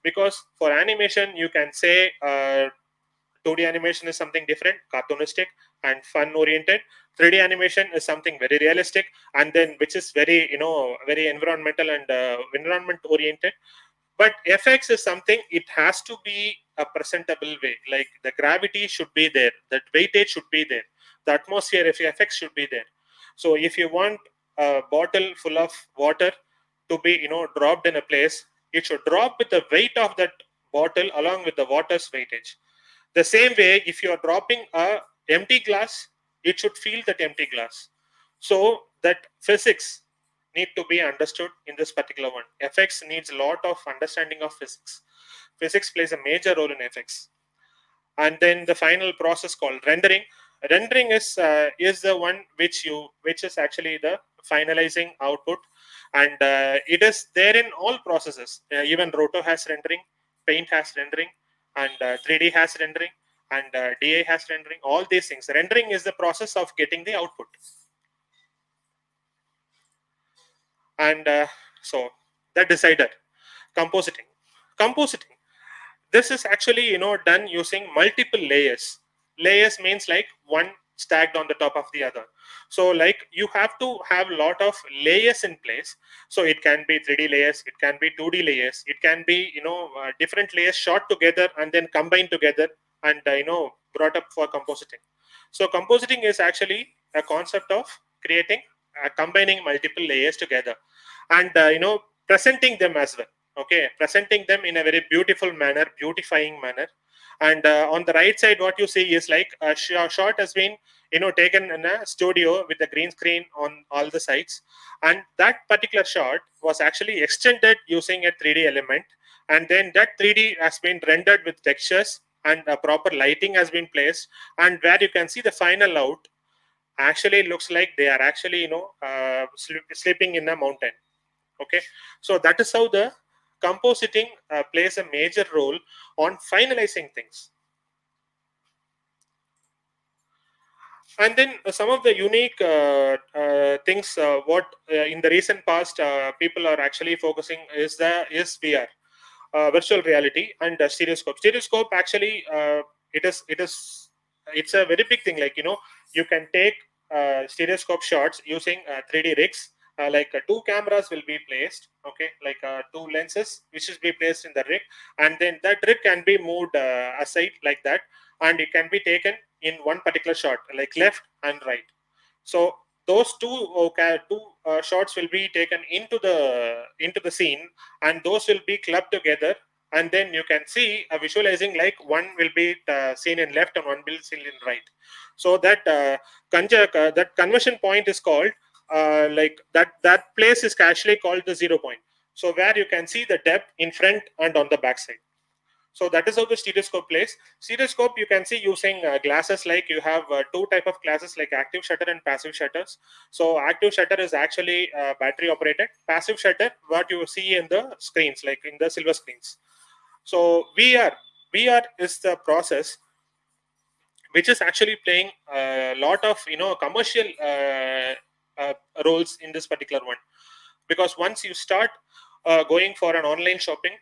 Speaker 2: Because for animation, you can say 2D animation is something different, cartoonistic and fun oriented, 3D animation is something very realistic, and then which is very very environmental and environment oriented. But FX is something, it has to be a presentable way, like the gravity should be there, that weightage should be there, the atmosphere FX should be there. So if you want a bottle full of water to be dropped in a place, it should drop with the weight of that bottle along with the water's weightage. The same way, if you are dropping a empty glass, it should feel that empty glass. So that physics need to be understood in this particular one. FX needs a lot of understanding of physics. Physics plays a major role in FX. And then the final process called rendering. Rendering is the one which is actually the finalizing output, and it is there in all processes. Even Roto has rendering, Paint has rendering, and 3D has rendering, and DA has rendering. All these things. Rendering is the process of getting the output. And so the decider, compositing. Compositing, this is actually done using multiple layers. Layers means like one stacked on the top of the other. So like you have to have a lot of layers in place. So it can be 3D layers, it can be 2D layers, it can be different layers shot together and then combined together, and brought up for compositing. So compositing is actually a concept of creating combining multiple layers together, and presenting them as well. Okay, presenting them in a very beautiful manner, beautifying manner. And on the right side, what you see is like a shot has been taken in a studio with a green screen on all the sides, and that particular shot was actually extended using a 3D element, and then that 3D has been rendered with textures, and a proper lighting has been placed, and where you can see the final out actually looks like they are actually sleeping in a mountain. Okay, so that is how the compositing plays a major role on finalizing things. And then some of the unique things what in the recent past people are actually focusing is VR, virtual reality, and stereoscope. Stereoscope actually it's a very big thing. Like you can take stereoscope shots using 3D rigs. Like two cameras will be placed, okay, like two lenses which is be placed in the rig, and then that rig can be moved aside like that, and it can be taken in one particular shot, like left and right. So those two shots will be taken into the scene, and those will be clubbed together, and then you can see a visualizing like one will be seen in left and one will be seen in right. So that that conversion point is called like that place is actually called the 0 point. So where you can see the depth in front and on the back side. So that is how the stereoscope plays. Stereoscope you can see using glasses, like you have two type of glasses, like active shutter and passive shutters. So active shutter is actually battery operated. Passive shutter, what you see in the screens, like in the silver screens. So VR is the process which is actually playing a lot of commercial uh, roles in this particular one, because once you start going for an online shopping,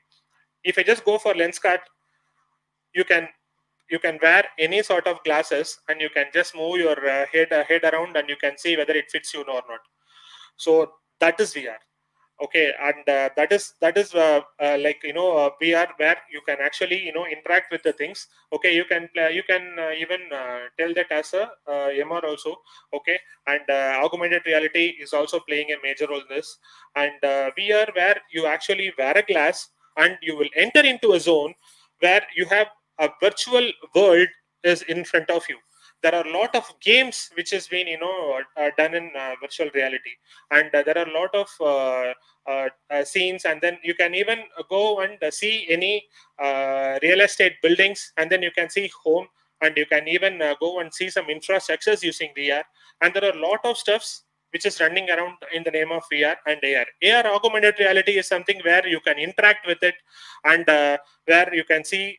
Speaker 2: if I just go for Lenskart, you can wear any sort of glasses, and you can just move your head around, and you can see whether it fits you or not. So that is VR. Okay, and that is like VR, where you can actually interact with the things. Okay, you can even tell that as a MR also. Okay, and augmented reality is also playing a major role in this. And VR, where you actually wear a glass and you will enter into a zone where you have a virtual world is in front of you. There are a lot of games which has been done in virtual reality, and there are a lot of scenes, and then you can even go and see any real estate buildings, and then you can see home, and you can even go and see some infrastructures using VR. And there are a lot of stuffs which is running around in the name of VR and AR. AR, augmented reality, is something where you can interact with it, and where you can see.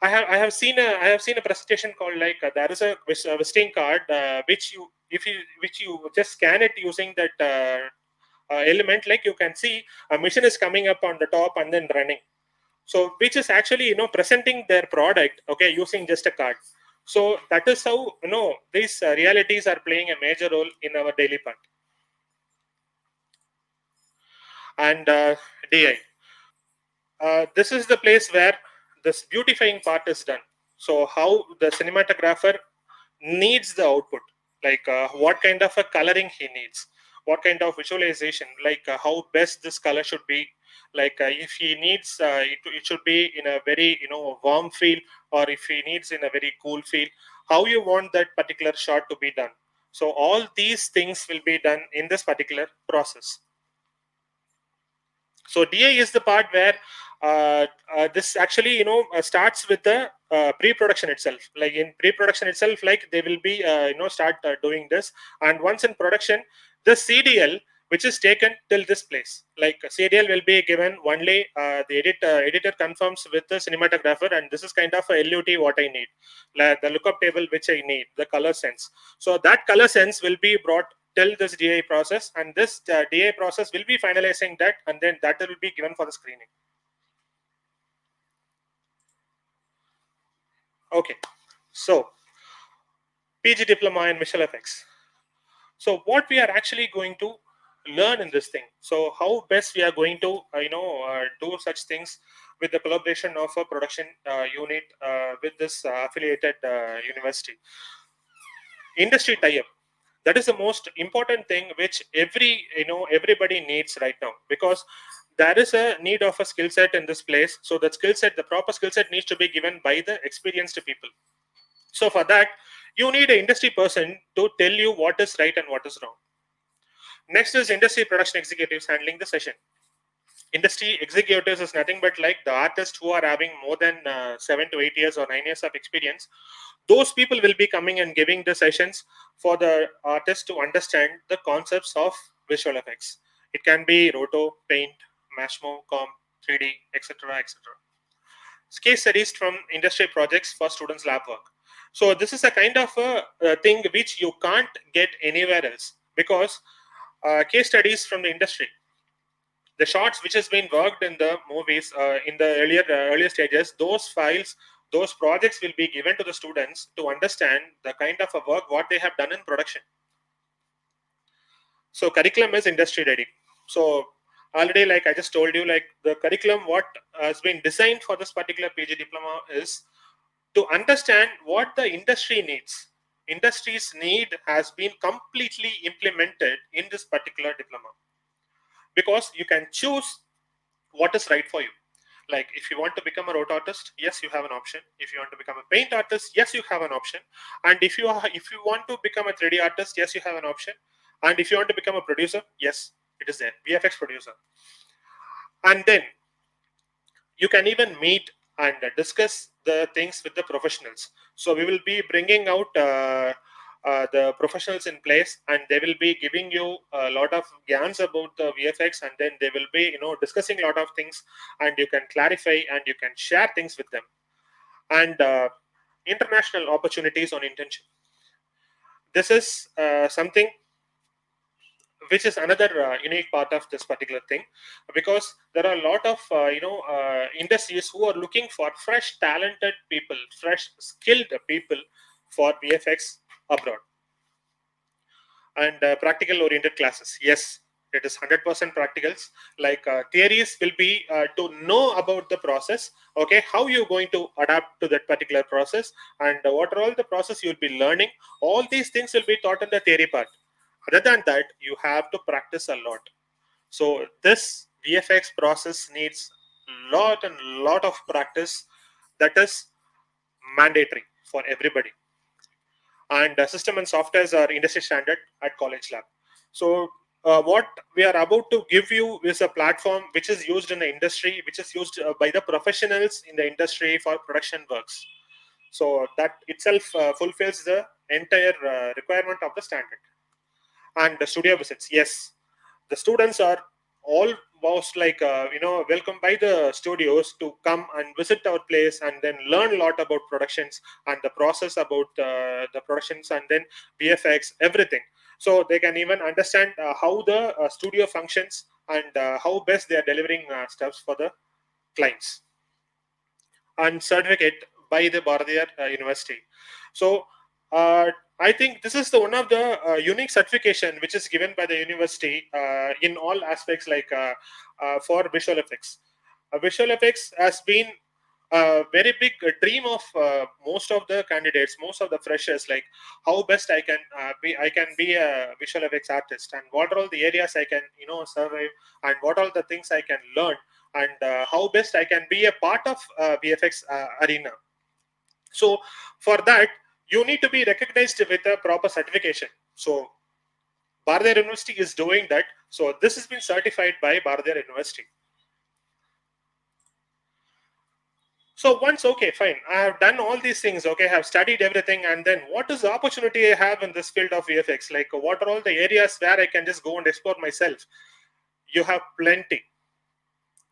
Speaker 2: I have seen a presentation called like there is a visiting card which you just scan it using that element, like you can see a mission is coming up on the top and then running. So which is actually presenting their product, okay, using just a card. So that is how these realities are playing a major role in our daily part. And DI. This is the place where this beautifying part is done. So how the cinematographer needs the output, like what kind of a coloring he needs, what kind of visualization, like how best this color should be, like if he needs it should be in a very warm feel, or if he needs in a very cool feel, how you want that particular shot to be done. So all these things will be done in this particular process. So DA is the part where this actually starts with the pre-production itself. Like in pre-production itself, like they will be start doing this, and once in production, the CDL which is taken till this place. Like CDL will be given only the editor confirms with the cinematographer, and this is kind of a LUT what I need, like the lookup table which I need, the color sense. So that color sense will be brought till this DA process, and this DA process will be finalizing that, and then that will be given for the screening. Okay, so PG Diploma in Visual Effects. So what we are actually going to learn in this thing. So how best we are going to do such things with the collaboration of a production unit with this affiliated university. Industry tie-up. That is the most important thing which everybody needs right now, because there is a need of a skill set in this place. So that skill set, the proper skill set, needs to be given by the experienced people. So for that, you need an industry person to tell you what is right and what is wrong. Next is industry production executives handling the session. Industry executives is nothing but like the artists who are having more than 7 to 8 years or 9 years of experience. Those people will be coming and giving the sessions for the artist to understand the concepts of visual effects. It can be roto, paint, mashmo, comp, 3D, etc., etc. Case studies from industry projects for students' lab work. So this is a kind of a thing which you can't get anywhere else, because case studies from the industry, the shots which has been worked in the movies in the earlier stages, those files, those projects will be given to the students to understand the kind of a work what they have done in production. So curriculum is industry ready. So already, like I just told you, like the curriculum what has been designed for this particular PG diploma is to understand what the industry needs. Industry's need has been completely implemented in this particular diploma, because you can choose what is right for you. Like if you want to become a road artist, yes, you have an option. If you want to become a paint artist, yes, you have an option. And if you want to become a 3D artist, yes, you have an option. And if you want to become a producer, yes, it is there, VFX producer. And then you can even meet and discuss the things with the professionals. So we will be bringing out the professionals in place, and they will be giving you a lot of gyans about the VFX, and then they will be discussing a lot of things, and you can clarify and you can share things with them. And international opportunities on intention. This is something which is another unique part of this particular thing, because there are a lot of industries who are looking for fresh talented people, fresh skilled people for VFX abroad. And practical oriented classes, yes, it is 100% practicals. Like theories will be to know about the process, okay, how you're going to adapt to that particular process, and what are all the process you'll be learning. All these things will be taught in the theory part. Other than that, you have to practice a lot. So this VFX process needs lot of practice. That is mandatory for everybody. And system and softwares are industry standard at college lab. So what we are about to give you is a platform which is used in the industry, which is used by the professionals in the industry for production works. So that itself fulfills the entire requirement of the standard. And the studio visits, yes, the students are almost like welcome by the studios to come and visit our place, and then learn a lot about productions and the process about the productions, and then VFX, everything. So they can even understand how the studio functions, and how best they are delivering stuff for the clients. And certificate by the Bharatiyar University. So I think this is the one of the unique certification which is given by the university in all aspects, like for visual effects. Visual effects has been a very big dream of most of the candidates, most of the freshers, like how best I can be a visual effects artist, and what are all the areas I can survive, and what are the things I can learn, and how best I can be a part of VFX arena. So for that, you need to be recognized with a proper certification. So Bharatiyar University is doing that. So this has been certified by Bharatiyar University. So once, okay, fine, I have done all these things, okay, I have studied everything, and then what is the opportunity I have in this field of VFX? Like, what are all the areas where I can just go and explore myself? You have plenty.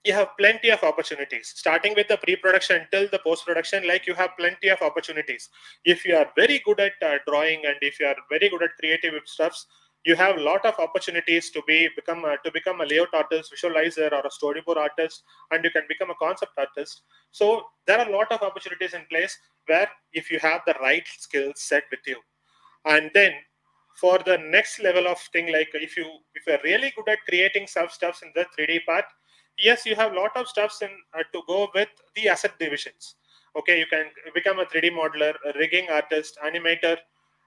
Speaker 2: You have plenty of opportunities, starting with the pre-production till the post-production. Like, you have plenty of opportunities. If you are very good at drawing, and if you are very good at creative stuffs, you have a lot of opportunities to become a layout artist, visualizer, or a storyboard artist, and you can become a concept artist. So there are a lot of opportunities in place where, if you have the right skill set with you. And then for the next level of thing, like if you're really good at creating stuffs in the 3D part, yes, you have a lot of stuffs in to go with the asset divisions. Okay, you can become a 3D modeler, a rigging artist, animator,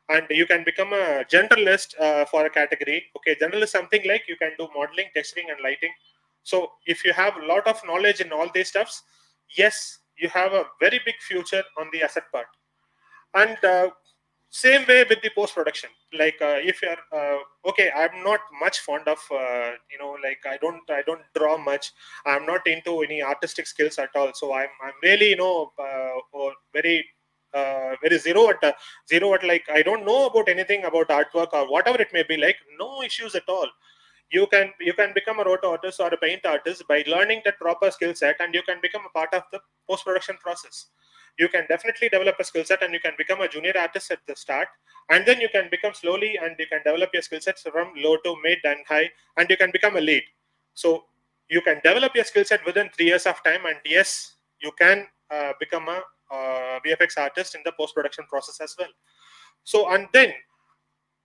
Speaker 2: and you can become a generalist for a category. Okay, general is something like you can do modeling, texturing, and lighting. So if you have a lot of knowledge in all these stuffs, yes, you have a very big future on the asset part. And same way with the post production. Like, if you're okay, I'm not much fond of like, I don't draw much. I'm not into any artistic skills at all. So I'm really very very zero at, like, I don't know about anything about artwork or whatever it may be. Like, no issues at all. You can become a roto artist or a paint artist by learning that proper skill set, and you can become a part of the post production process. You can definitely develop a skill set, and you can become a junior artist at the start, and then you can become slowly, and you can develop your skill sets from low to mid and high, and you can become a lead. So you can develop your skill set within 3 years of time, and yes, you can become a VFX artist in the post production process as well. So, and then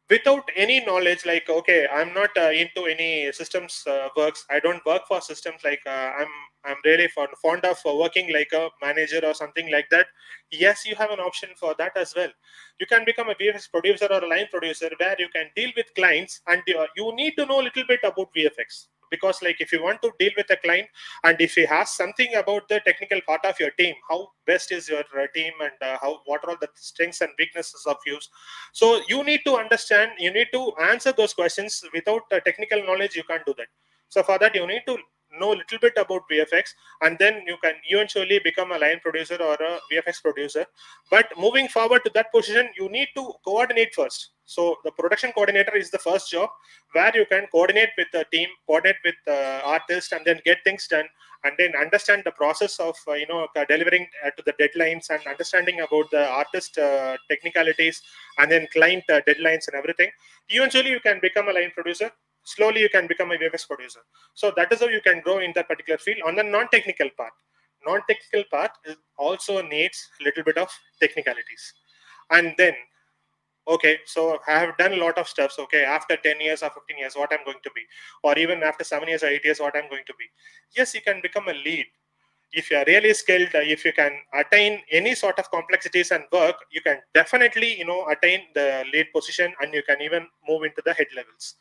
Speaker 2: without any knowledge, like, okay, I'm not into any systems works, I don't work for systems, like, I'm really fond of working like a manager or something like that. Yes, you have an option for that as well. You can become a VFX producer or a line producer, where you can deal with clients, and you need to know a little bit about VFX, because, like, if you want to deal with a client, and if he has something about the technical part of your team, how best is your team, and how what are all the strengths and weaknesses of use. So you need to understand, you need to answer those questions. Without technical knowledge, you can't do that. So for that, you need to know a little bit about VFX, and then you can eventually become a line producer or a VFX producer. But moving forward to that position, you need to coordinate first. So the production coordinator is the first job, where you can coordinate with the team, coordinate with the artist, and then get things done, and then understand the process of delivering to the deadlines, and understanding about the artist technicalities, and then client deadlines and everything. Eventually, you can become a line producer. Slowly, you can become a VFX producer. So that is how you can grow in that particular field. On the non-technical part, non-technical part also needs a little bit of technicalities. And then, okay, so I have done a lot of stuff. So, okay, after 10 years or 15 years, what I'm going to be, or even after 7 years or 8 years, what I'm going to be. Yes, you can become a lead. If you are really skilled, if you can attain any sort of complexities and work, you can definitely attain the lead position, and you can even move into the head levels.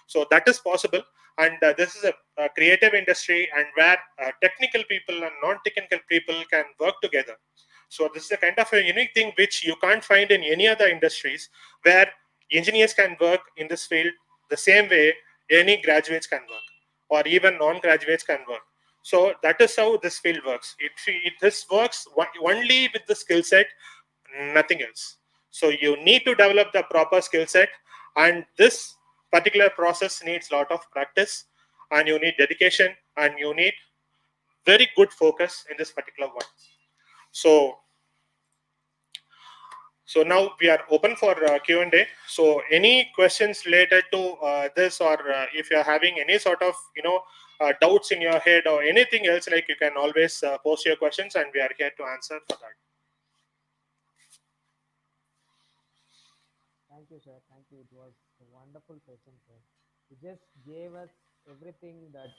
Speaker 2: So that is possible. And this is a creative industry, and where technical people and non-technical people can work together. So this is a kind of a unique thing which you can't find in any other industries, where engineers can work in this field the same way any graduates can work, or even non-graduates can work. So that is how this field works. This works only with the skill set, nothing else. So you need to develop the proper skill set, and this particular process needs a lot of practice, and you need dedication, and you need very good focus in this particular one. So now we are open for Q&A. So any questions related to this, or if you're having any sort of doubts in your head or anything else, like, you can always post your questions, and we are here to answer for that.
Speaker 3: you, sir. Thank you. It was a wonderful session, sir. You just gave us everything that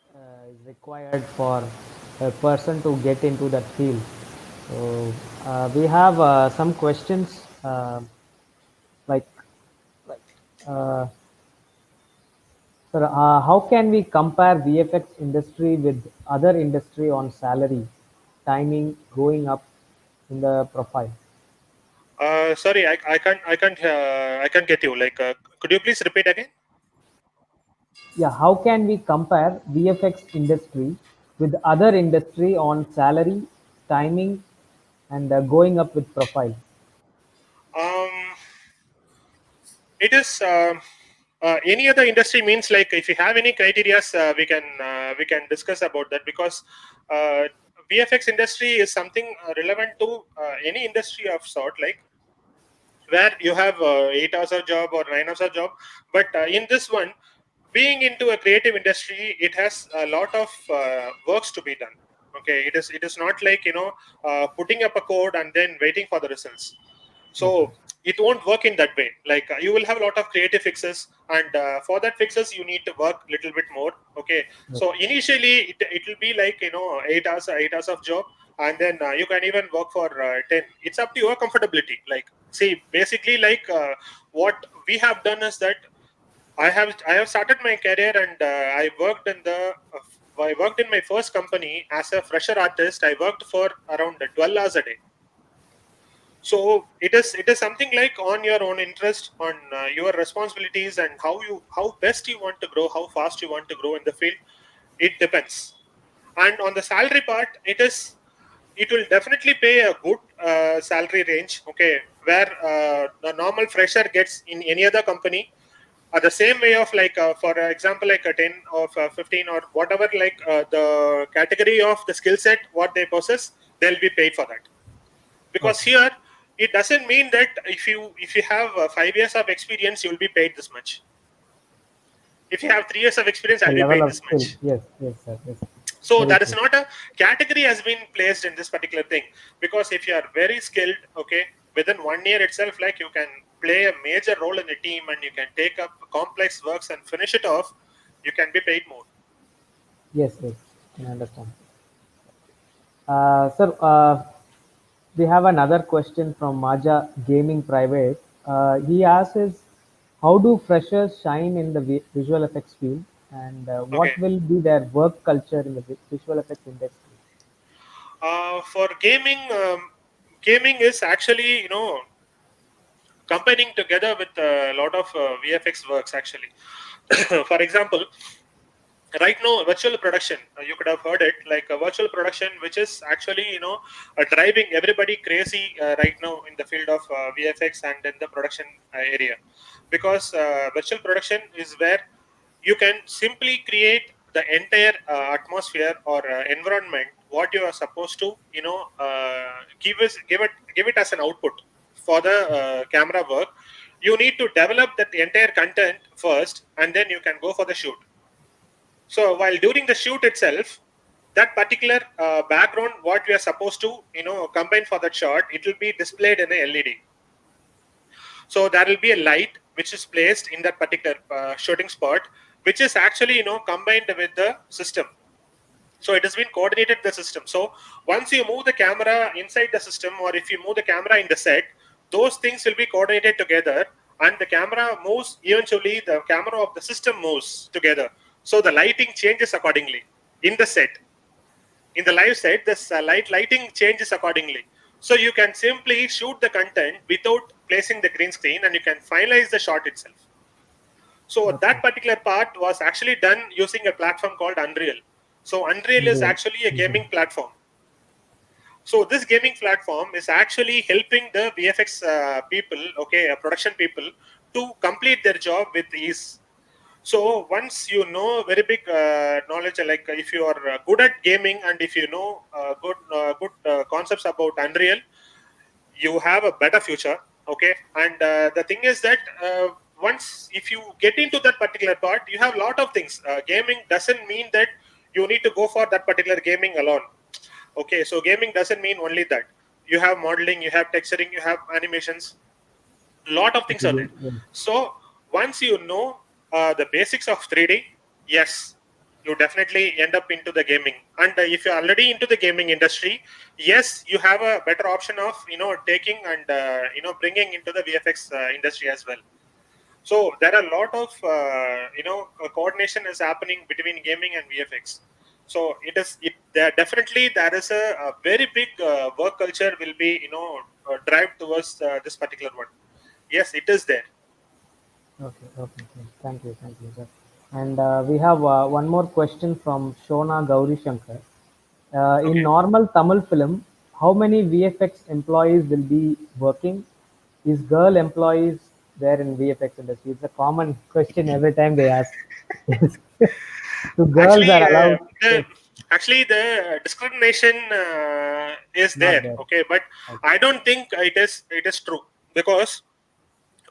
Speaker 3: is required for a person to get into that field. So we have some questions like like uh, sir, how can we compare VFX industry with other industry on salary, timing, going up in the profile?
Speaker 2: Sorry, I can't get you. Like, could you please repeat again?
Speaker 3: Yeah, how can we compare VFX industry with other industry on salary, timing, and going up with profile?
Speaker 2: Um, it is any other industry means, like, if you have any criterias, we can discuss about that, because uh, VFX industry is something relevant to any industry of sort, like where you have 8 hours of job or 9 hours of job. But in this one, being into a creative industry, it has a lot of works to be done. Okay, it is not like, putting up a code and then waiting for the results.
Speaker 3: Okay.
Speaker 2: So it won't work in that way. Like, you will have a lot of creative fixes, and for that fixes you need to work little bit more. Okay,
Speaker 3: Okay.
Speaker 2: so initially it will be like, 8 hours of job, and then you can even work for 10. It's up to your comfortability. Like, see, basically, like, what we have done is that I have started my career, and I worked in my first company as a fresher artist. I worked for around 12 hours a day. So it is something like on your own interest, on your responsibilities, and how best you want to grow, how fast you want to grow in the field. It depends. And on the salary part, it will definitely pay a good salary range. Okay, where the normal fresher gets in any other company, the same way of, like, for example, like a 10 or 15 or whatever, like, the category of the skill set what they possess, they'll be paid for that. Because
Speaker 3: Okay.
Speaker 2: here, it doesn't mean that if you have 5 years of experience, you'll be paid this much. If you have 3 years of experience,
Speaker 3: The
Speaker 2: I'll be
Speaker 3: level
Speaker 2: paid
Speaker 3: of
Speaker 2: this
Speaker 3: skill.
Speaker 2: much.
Speaker 3: Yes. Yes, sir. Yes.
Speaker 2: So
Speaker 3: Very
Speaker 2: that is
Speaker 3: true.
Speaker 2: not a category has been placed in this particular thing. Because if you are very skilled, okay, within 1 year itself, like, you can play a major role in a team, and you can take up complex works and finish it off, you can be paid more.
Speaker 3: Yes. Yes. I understand. Sir, we have another question from Maja Gaming Private. He asks is, how do freshers shine in the visual effects field, and
Speaker 2: Okay.
Speaker 3: what will be their work culture in the visual effects industry?
Speaker 2: For gaming, gaming is actually, combining together with a lot of VFX works, actually. For example, right now, virtual production, you could have heard it, like a virtual production, which is actually, driving everybody crazy right now in the field of VFX and in the production area. Because virtual production is where you can simply create the entire atmosphere or environment what you are supposed to, give it as an output for the camera work. You need to develop that entire content first, and then you can go for the shoot. So while during the shoot itself, that particular background, what we are supposed to, combine for that shot, it will be displayed in a LED. So there will be a light which is placed in that particular shooting spot, which is actually, combined with the system. So it has been coordinated the system. So once you move the camera inside the system, or if you move the camera in the set, those things will be coordinated together, and the camera moves, eventually the camera of the system moves together. So the lighting changes accordingly in the set. In the live set, this lighting changes accordingly. So you can simply shoot the content without placing the green screen, and you can finalize the shot itself. So
Speaker 3: Okay.
Speaker 2: that particular part was actually done using a platform called Unreal. So Unreal is
Speaker 3: Real.
Speaker 2: actually a
Speaker 3: Mhm.
Speaker 2: gaming platform. So this gaming platform is actually helping the VFX people, okay, production people, to complete their job with ease. So once you know very big knowledge, like if you are good at gaming, and if you know good concepts about Unreal, you have a better future. Okay, and the thing is that once if you get into that particular part, you have a lot of things. Gaming doesn't mean that you need to go for that particular gaming alone. Okay, so gaming doesn't mean only that. You have modeling, you have texturing, you have animations. Lot of things are there.
Speaker 3: Yes.
Speaker 2: So once you know the basics of 3D, yes, you definitely end up into the gaming. And if you're already into the gaming industry, yes, you have a better option of taking and bringing into the VFX industry as well. So there are a lot of coordination is happening between gaming and VFX. So there definitely there is a very big work culture will be drive towards this particular one. Yes, it is there.
Speaker 3: Okay, okay, okay. Thank you, sir. And we have one more question from Shona Gauri Shankar. In
Speaker 2: Okay.
Speaker 3: normal Tamil film, how many VFX employees will be working? Is girl employees there in VFX industry? It's a common question every time they ask. So girls
Speaker 2: Actually,
Speaker 3: are allowed? Yes,
Speaker 2: the discrimination is
Speaker 3: not
Speaker 2: there.
Speaker 3: there.
Speaker 2: Okay, but
Speaker 3: Okay,
Speaker 2: I don't think it is true, because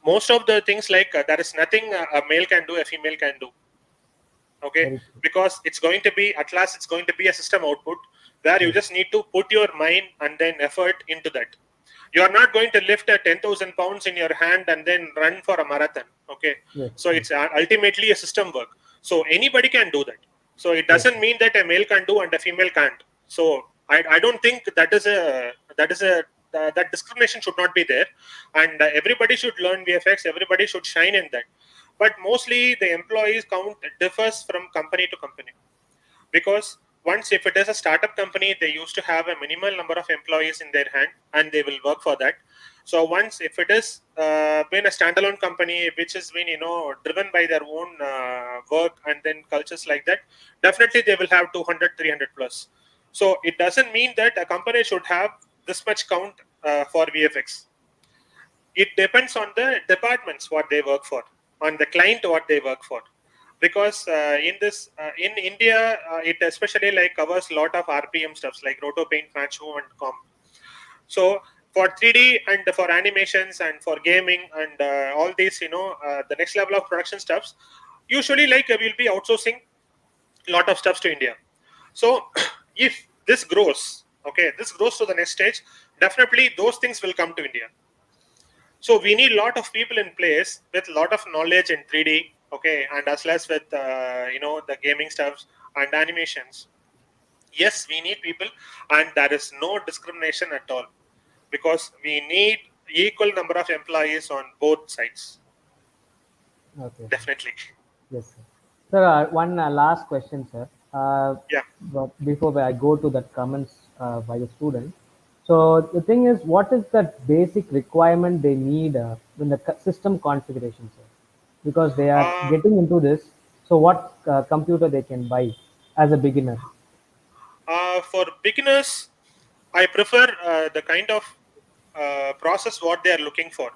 Speaker 2: most of the things like there is nothing a male can do, a female can do. Okay,
Speaker 3: very true.
Speaker 2: because it's going to be at last it's going to be a system output where you
Speaker 3: Yes,
Speaker 2: just need to put your mind and then effort into that. You are not going to lift a 10,000 pounds in your hand and then run for a marathon. Okay,
Speaker 3: yes,
Speaker 2: so
Speaker 3: yes,
Speaker 2: it's ultimately a system work. So anybody can do that. So it
Speaker 3: yes.
Speaker 2: doesn't mean that a male can do and a female can't. So I don't think that is a that discrimination should not be there, and everybody should learn VFX. Everybody should shine in that. But mostly the employees count differs from company to company, because once if it is a startup company, they used to have a minimal number of employees in their hand and they will work for that. So once if it is been a standalone company which has been driven by their own work and then cultures like that, definitely they will have 200, 300 plus. So it doesn't mean that a company should have this much count for VFX. It depends on the departments what they work for, on the client what they work for, because in India it especially like covers a lot of RPM stuffs like roto, paint, match, home and comp. So for 3D and for animations and for gaming and all these the next level of production stuffs, usually like we'll be outsourcing a lot of stuffs to India. So if this grows, okay, this grows to the next stage, definitely those things will come to India. So we need a lot of people in place with a lot of knowledge in 3D, okay, and as well as with the gaming stuffs and animations. Yes, we need people, and there is no discrimination at all, because we need equal number of employees on both sides.
Speaker 3: Okay, sir.
Speaker 2: Definitely.
Speaker 3: Yes, sir. Sir, one last question, sir.
Speaker 2: Yeah.
Speaker 3: But before I go to the comments by the student, so the thing is, what is the basic requirement they need in the system configuration, sir? Because they are
Speaker 2: Uh,
Speaker 3: getting into this, so what computer they can buy as a beginner?
Speaker 2: for beginners, I prefer the kind of process what they are looking for.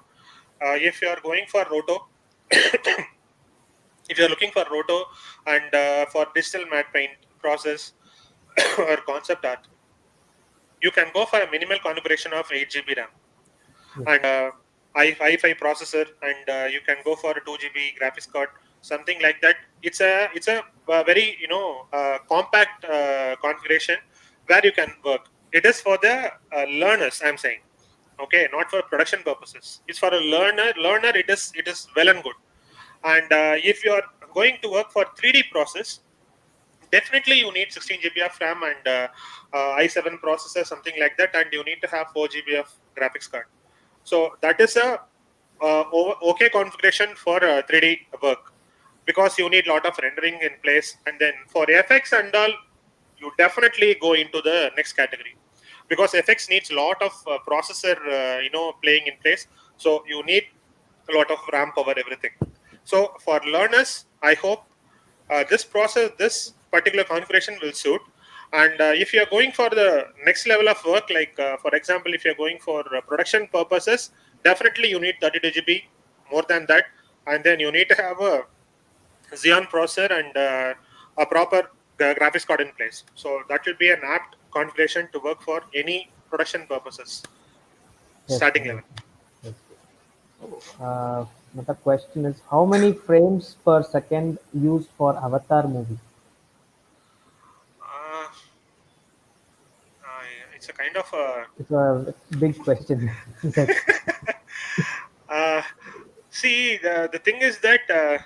Speaker 2: If you are going for roto, if you're looking for roto and for digital matte paint process or concept art, you can go for a minimal configuration of 8 GB RAM
Speaker 3: Yes,
Speaker 2: and i5 processor, and you can go for a 2 GB graphics card, something like that. It's a very compact configuration where you can work. It is for the learners, I'm saying. Okay, not for production purposes. It's for a learner. It is well and good. And if you are going to work for 3D process, definitely you need 16 GB of RAM and i7 processor, something like that, and you need to have 4 GB of graphics card. So that is a okay configuration for 3D work, because you need a lot of rendering in place, and then for FX and all, you definitely go into the next category, because FX needs a lot of processor playing in place. So you need a lot of RAM power, everything. So for learners, I hope this particular configuration will suit. And if you are going for the next level of work, like for example, if you are going for production purposes, definitely you need 32 GB, more than that, and then you need to have a Xeon processor and a proper graphics card in place. So that will be an apt configuration to work for any production purposes,
Speaker 3: yes, sir.
Speaker 2: starting
Speaker 3: Yes,
Speaker 2: level.
Speaker 3: sir. Yes. Another question is, how many frames per second used for Avatar movie?
Speaker 2: Uh, it's a kind of a
Speaker 3: It's a big question. Yes.
Speaker 2: Uh, See, the thing is that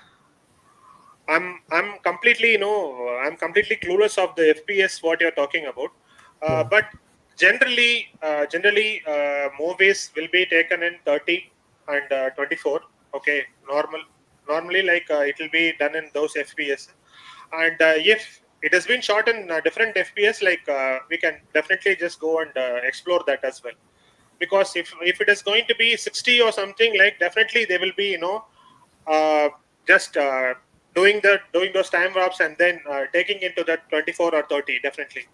Speaker 2: I'm completely I'm completely clueless of the FPS what you're talking about.
Speaker 3: Yeah.
Speaker 2: But generally movies will be taken in 30 and 24. Okay, normally like it will be done in those FPS. And if it has been shot in different FPS, like we can definitely just go and explore that as well. Because if it is going to be 60 or something, like definitely they will be uh, just doing those time warps and then taking into that 24 or 30 definitely.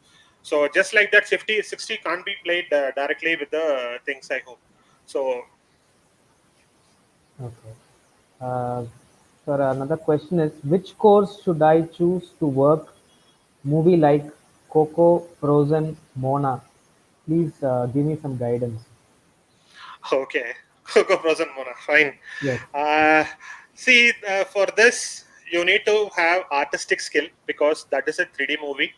Speaker 2: So just like that 50 60 can't be played directly with the things, I hope. So
Speaker 3: Okay. Uh, Sir, another question is, which course should I choose to work movie like Coco, Frozen, Mona? Please give me some guidance.
Speaker 2: okay. Coco Frozen Mona, fine.
Speaker 3: Yes,
Speaker 2: uh, See, for this you need to have artistic skill because that is a 3D movie.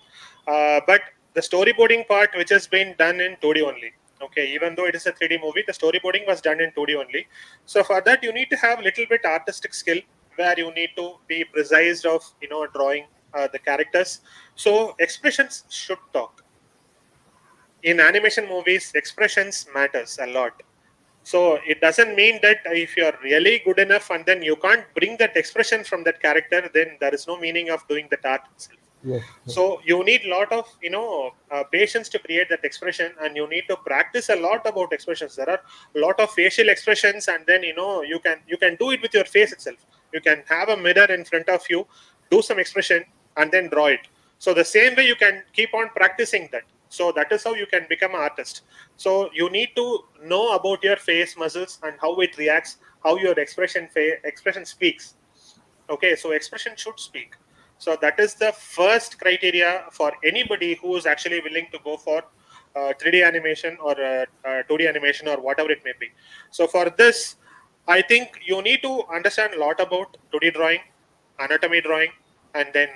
Speaker 2: But the storyboarding part, which has been done in 2D only. Okay, even though it is a 3D movie, the storyboarding was done in 2D only. So for that you need to have a little bit artistic skill, where you need to be precise of drawing the characters. So expressions should talk. In animation movies, expressions matters a lot. So it doesn't mean that if you're really good enough and then you can't bring that expression from that character, then there is no meaning of doing that art itself.
Speaker 3: yes, yes,
Speaker 2: So you need a lot of patience to create that expression, and you need to practice a lot about expressions. There are a lot of facial expressions, and then you can do it with your face itself. You can have a mirror in front of you, do some expression, and then draw it. So the same way you can keep on practicing that. So that is how you can become an artist. So you need to know about your face muscles and how it reacts, how your expression speaks. Okay, so expression should speak. So that is the first criteria for anybody who is actually willing to go for 3D animation or 2D animation or whatever it may be. So for this, I think you need to understand a lot about 2D drawing, anatomy drawing, and then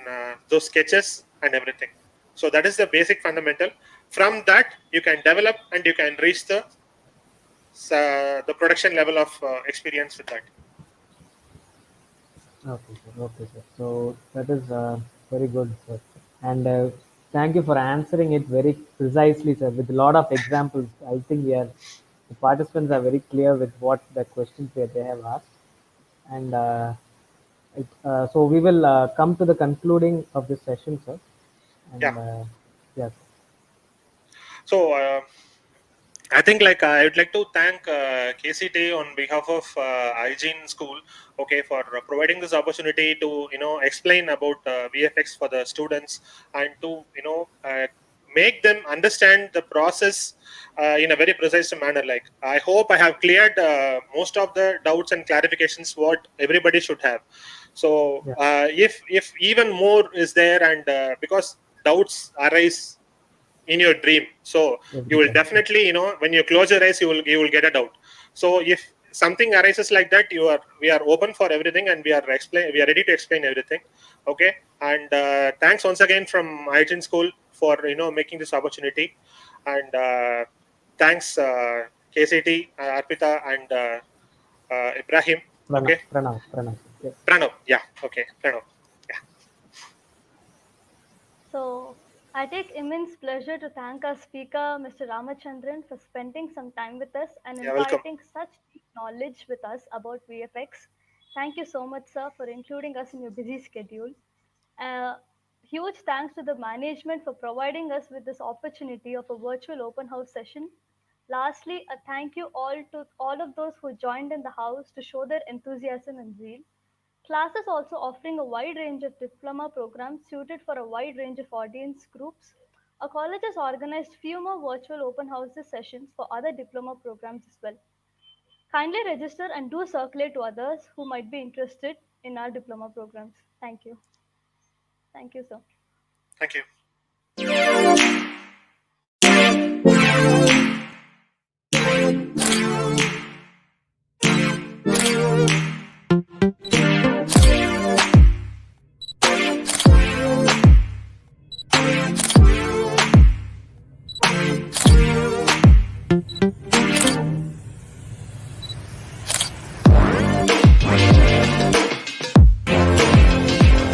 Speaker 2: those sketches and everything. So that is the basic fundamental. From that, you can develop and you can reach the production level of experience with that.
Speaker 3: okay, sir. Okay, sir. So that is very good, sir. And thank you for answering it very precisely, sir, with a lot of examples. I think the participants are very clear with what the questions that they have asked. And so we will come to the concluding of this session, sir.
Speaker 2: Yeah.
Speaker 3: And yes,
Speaker 2: So I think like I would like to thank KCT on behalf of iGene School, okay, for providing this opportunity to explain about VFX for the students and to make them understand the process in a very precise manner. Like I hope I have cleared most of the doubts and clarifications what everybody should have. So
Speaker 3: yeah,
Speaker 2: if even more is there, and because doubts arise in your dream, so you
Speaker 3: every
Speaker 2: will
Speaker 3: time.
Speaker 2: definitely when you close your eyes, you will get a doubt. So if something arises like that, we are open for everything, and we are ready to explain everything. Okay, and thanks once again from iGen School for making this opportunity. And thanks KCT, Arpita, and Ibrahim.
Speaker 3: Pranav,
Speaker 2: Okay,
Speaker 3: Pranav, Pranav. Yes.
Speaker 2: Pranav, yeah, okay, Pranav, yeah,
Speaker 1: So, I take immense pleasure to thank our speaker, Mr. Ramachandran, for spending some time with us and
Speaker 2: yeah, welcome.
Speaker 1: imparting such deep knowledge with us about VFX. Thank you so much, sir, for including us in your busy schedule. Uh, Huge thanks to the management for providing us with this opportunity of a virtual open house session. Lastly, a thank you all to all of those who joined in the house to show their enthusiasm and zeal. Class is also offering a wide range of diploma programs suited for a wide range of audience groups. Our college has organized few more virtual open houses sessions for other diploma programs as well. Kindly register and do circulate to others who might be interested in our diploma programs. Thank you. Thank you, sir.
Speaker 2: Thank you.